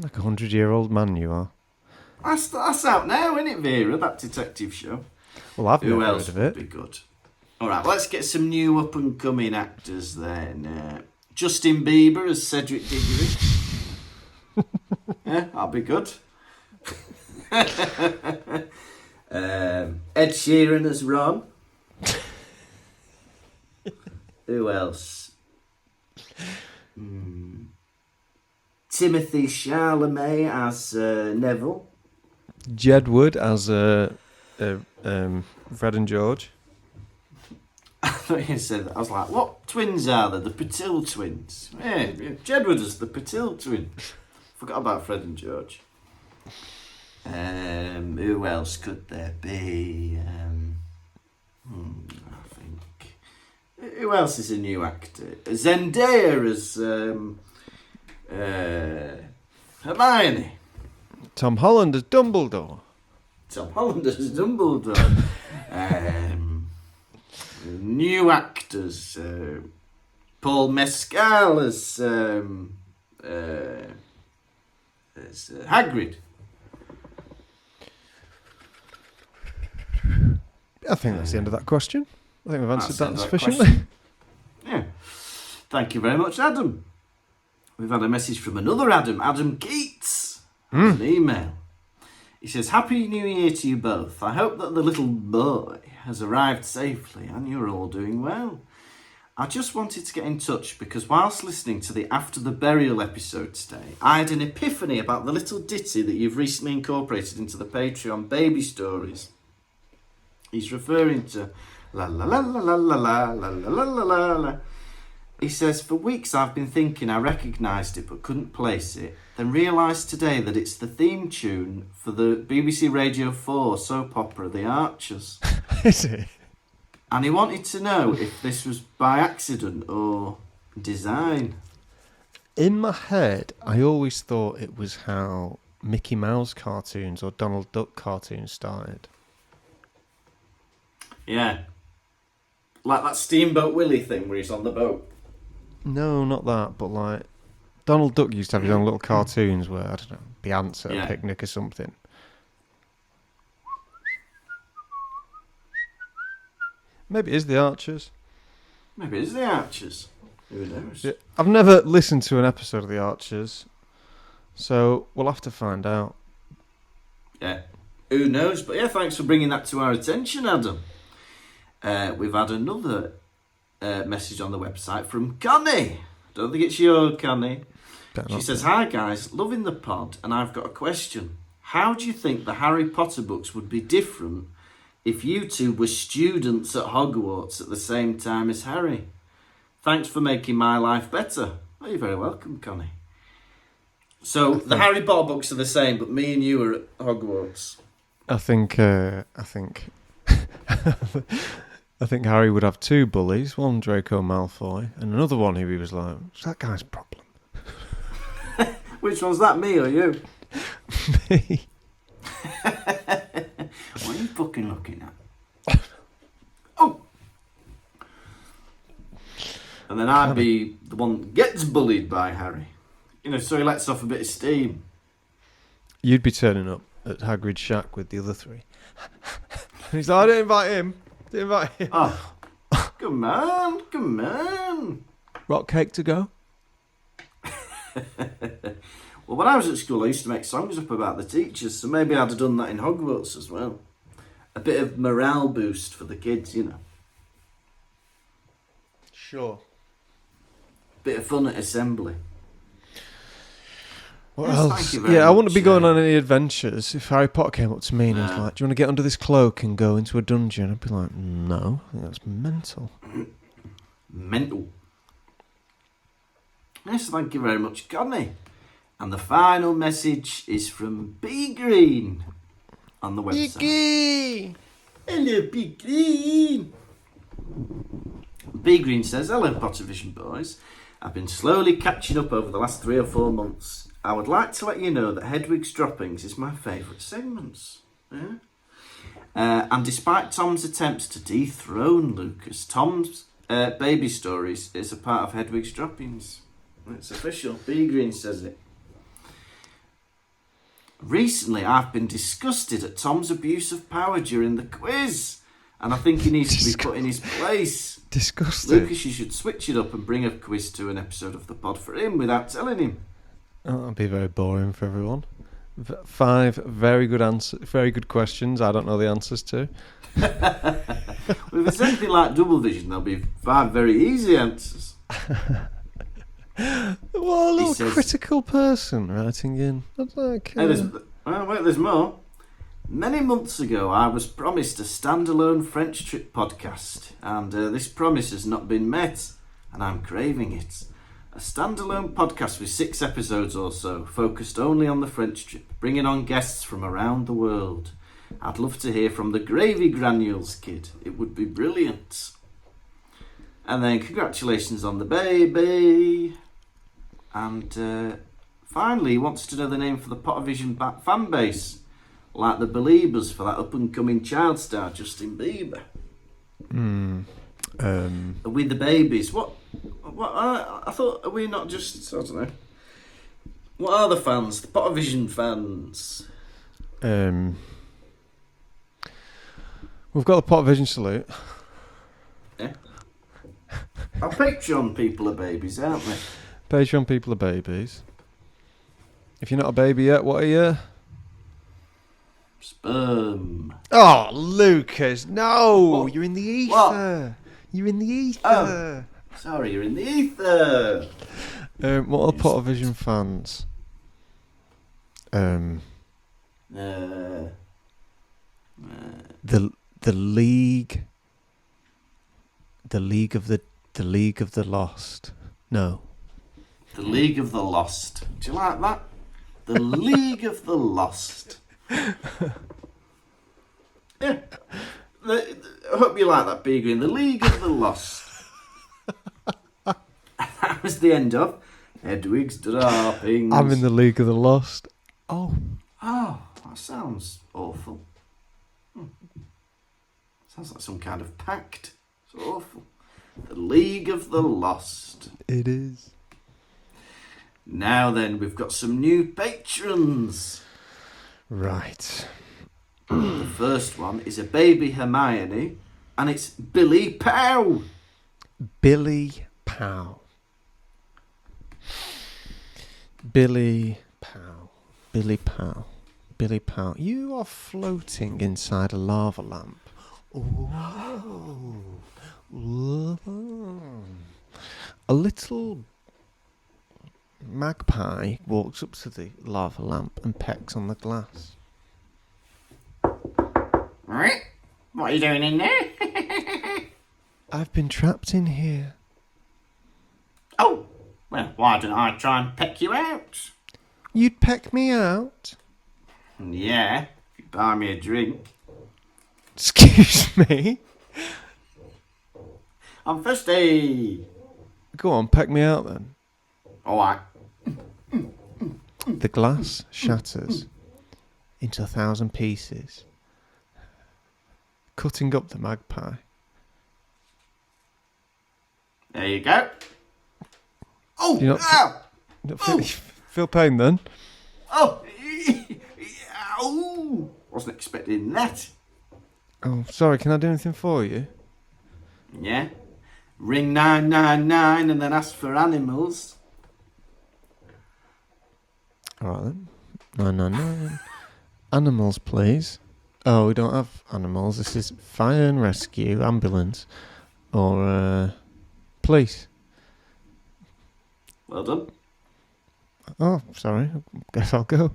Like 100-year-old man you are. That's out now, isn't it, Vera? That detective show. Well, I've Who never else heard of would it. be good? All right, let's get some new up-and-coming actors then. Justin Bieber as Cedric Diggory. Yeah, that'll be good. Ed Sheeran as Ron. Who else? Timothy Chalamet as Neville. Jedward as Fred and George. I thought you said that. I was like, what twins are they? The Patil twins. Yeah, Jedward as the Patil twins. Forgot about Fred and George. Who else could there be? I think. Who else is a new actor? Zendaya as Hermione. Tom Holland as Dumbledore. Tom Holland as Dumbledore. New actors. Paul Mescal as Hagrid. I think that's the end of that question. I think we've answered that That's sufficiently. question. Yeah. Thank you very much, Adam. We've had a message from another Adam Keats. An email. He says, Happy New Year to you both. I hope that the little boy has arrived safely and you're all doing well. I just wanted to get in touch because whilst listening to the After the Burial episode today, I had an epiphany about the little ditty that you've recently incorporated into the Patreon baby stories. He's referring to la la la la la la la la la la la la. He says, for weeks I've been thinking I recognised it but couldn't place it, then realised today that it's the theme tune for the BBC Radio 4 soap opera The Archers. Is it? And he wanted to know if this was by accident or design. In my head, I always thought it was how Mickey Mouse cartoons or Donald Duck cartoons started. Yeah. Like that Steamboat Willie thing where he's on the boat. No, not that, but like Donald Duck used to have his own little cartoons where, I don't know, the ants at a picnic or something. Maybe it is the Archers. Maybe it is the Archers. Who knows? Yeah, I've never listened to an episode of the Archers, so we'll have to find out. Yeah. Who knows? But yeah, thanks for bringing that to our attention, Adam. We've had another message on the website from Connie. Don't think it's your Connie. She says, Hi guys, loving the pod, and I've got a question. How do you think the Harry Potter books would be different if you two were students at Hogwarts at the same time as Harry? Thanks for making my life better. Oh, you're very welcome, Connie. So the Harry Potter books are the same, but me and you are at Hogwarts. I think I think Harry would have two bullies, one Draco Malfoy, and another one who he was like, what's that guy's problem? Which one's that, me or you? Me. What are you fucking looking at? Oh! And then I'd be the one that gets bullied by Harry. You know, so he lets off a bit of steam. You'd be turning up at Hagrid's shack with the other three. And he's like, I didn't invite him. Oh, come on. Rock cake to go? Well, when I was at school, I used to make songs up about the teachers, so maybe I'd have done that in Hogwarts as well. A bit of morale boost for the kids, you know. Sure. Bit of fun at assembly. What Yes, else? thank you very Yeah, I wouldn't much, be going on any adventures. If Harry Potter came up to me and was No. like, do you want to get under this cloak and go into a dungeon? I'd be like, no, I think that's mental. Mental. Yes, thank you very much, Connie. And the final message is from B Green on the website. Iggy! Hello, B Green. B Green says, hello Pottervision boys. I've been slowly catching up over the last 3 or 4 months. I would like to let you know that Hedwig's Droppings is my favourite segment. Yeah? And despite Tom's attempts to dethrone Lucas, Tom's baby stories is a part of Hedwig's Droppings. It's official. B Green says it. Recently, I've been disgusted at Tom's abuse of power during the quiz, and I think he needs to be put in his place. Disgusted. Lucas, you should switch it up and bring a quiz to an episode of the pod for him without telling him. Oh, that'd be very boring for everyone. 5 very good questions I don't know the answers to. Well, if it's anything like Double Vision, there'll be 5 very easy answers. What a little critical person writing in. I'd like, there's more. Many months ago, I was promised a standalone French trip podcast, and this promise has not been met, and I'm craving it. A standalone podcast with 6 episodes or so, focused only on the French trip, bringing on guests from around the world. I'd love to hear from the Gravy Granules kid. It would be brilliant. And then congratulations on the baby. And finally, he wants to know the name for the Pottervision fan base, like the Beliebers for that up-and-coming child star, Justin Bieber. With the babies. What? I thought, are we not just, I don't know. What are the fans? The Pottervision fans? We've got the Pottervision salute. Yeah. Our Patreon people are babies, aren't they? Patreon people are babies. If you're not a baby yet, what are you? Sperm. Oh, Lucas, no! What? You're in the ether. What? You're in the ether. Oh, sorry, you're in the ether. What are Pottervision fans? The League. The League of the Lost. No. The League of the Lost. Do you like that? The League of the Lost. Yeah. I hope you like that, B Green. The League of the Lost. That was the end of Hedwig's Droppings. I'm in the League of the Lost. Oh, that sounds awful. Sounds like some kind of pact. It's awful. The League of the Lost. it is. Now then, we've got some new patrons. Right. The first one is a baby Hermione, and it's Billy Pow. Billy Pow. Billy Pow. Billy Pow. Billy Pow. You are floating inside a lava lamp. Ooh. A little magpie walks up to the lava lamp and pecks on the glass. What are you doing in there? I've been trapped in here. Oh, well, why don't I try and peck you out? You'd peck me out? Yeah, if you buy me a drink. Excuse me? I'm thirsty. Go on, peck me out then. All right. The glass shatters into 1,000 pieces, cutting up the magpie. There you go. Oh, Do you not ow! feel pain then? Oh, ow! Wasn't expecting that. Oh, sorry, can I do anything for you? Yeah. Ring 999 and then ask for animals. Alright then. 999. Animals, please. Oh, we don't have animals. This is fire and rescue, ambulance, or police. Well done. Oh, sorry. I guess I'll go.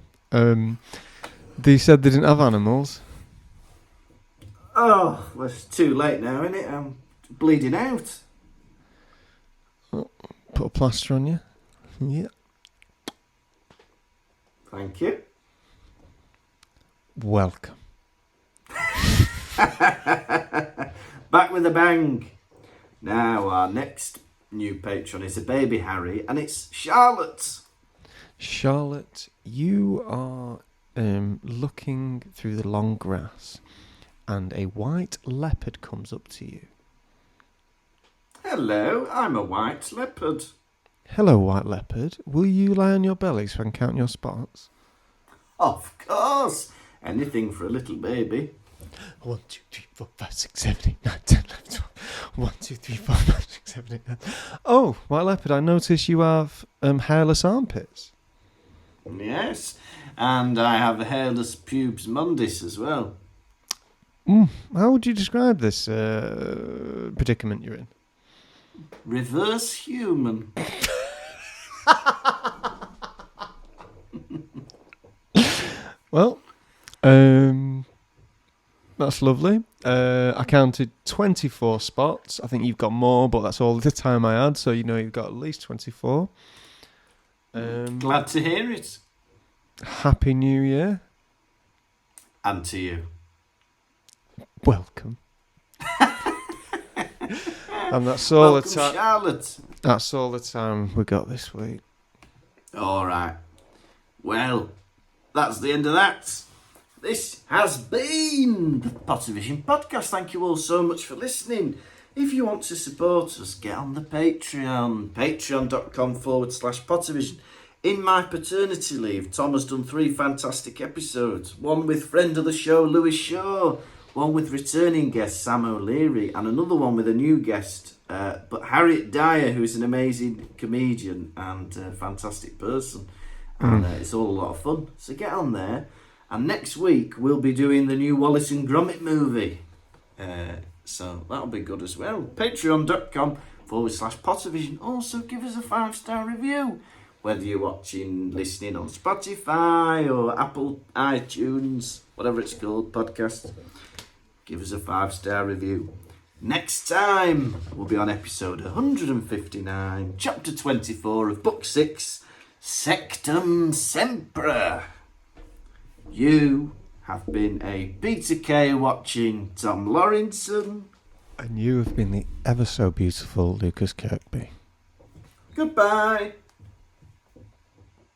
They said they didn't have animals. Oh, well, it's too late now, isn't it? I'm bleeding out. Oh, put a plaster on you. Yeah. Thank you. Welcome. Back with a bang. Now, our next new patron is a baby Harry, and it's Charlotte. Charlotte, you are looking through the long grass, and a white leopard comes up to you. Hello, I'm a white leopard. Hello, white leopard. Will you lie on your belly so I can count your spots? Of course. Anything for a little baby. 1, 2, 3, 4, 5, 6, 7, 8, 9, 10, 11, 12. 1, 2, 3, 4, 5, 6, 7, 8, 9. Oh, white leopard, I notice you have hairless armpits. Yes, and I have a hairless pubes mundus as well. How would you describe this predicament you're in? Reverse human. Well, that's lovely. I counted 24 spots. I think you've got more, but that's all the time I had, so you know you've got at least 24. Glad to hear it. Happy New Year. And to you. Welcome. And that's all Welcome, the time. Charlotte. That's all the time we got this week. All right. Well, that's the end of that. This has been the Pottervision podcast. Thank you all so much for listening. If you want to support us, get on the Patreon. Patreon.com/Pottervision. In my paternity leave, Tom has done 3 fantastic episodes. One with friend of the show, Lewis Shaw. One with returning guest, Sam O'Leary. And another one with a new guest, but Harriet Dyer, who's an amazing comedian and a fantastic person. And it's all a lot of fun. So get on there. And next week, we'll be doing the new Wallace and Gromit movie. So that'll be good as well. Patreon.com/Pottervision. Also, give us a 5-star review. Whether you're listening on Spotify or Apple iTunes, whatever it's called, podcast, give us a 5-star review. Next time, we'll be on episode 159, chapter 24 of book 6, Sectum Sempra. You have been a Peter Kay watching Tom Lawrenson. And you have been the ever so beautiful Lucas Kirkby. Goodbye.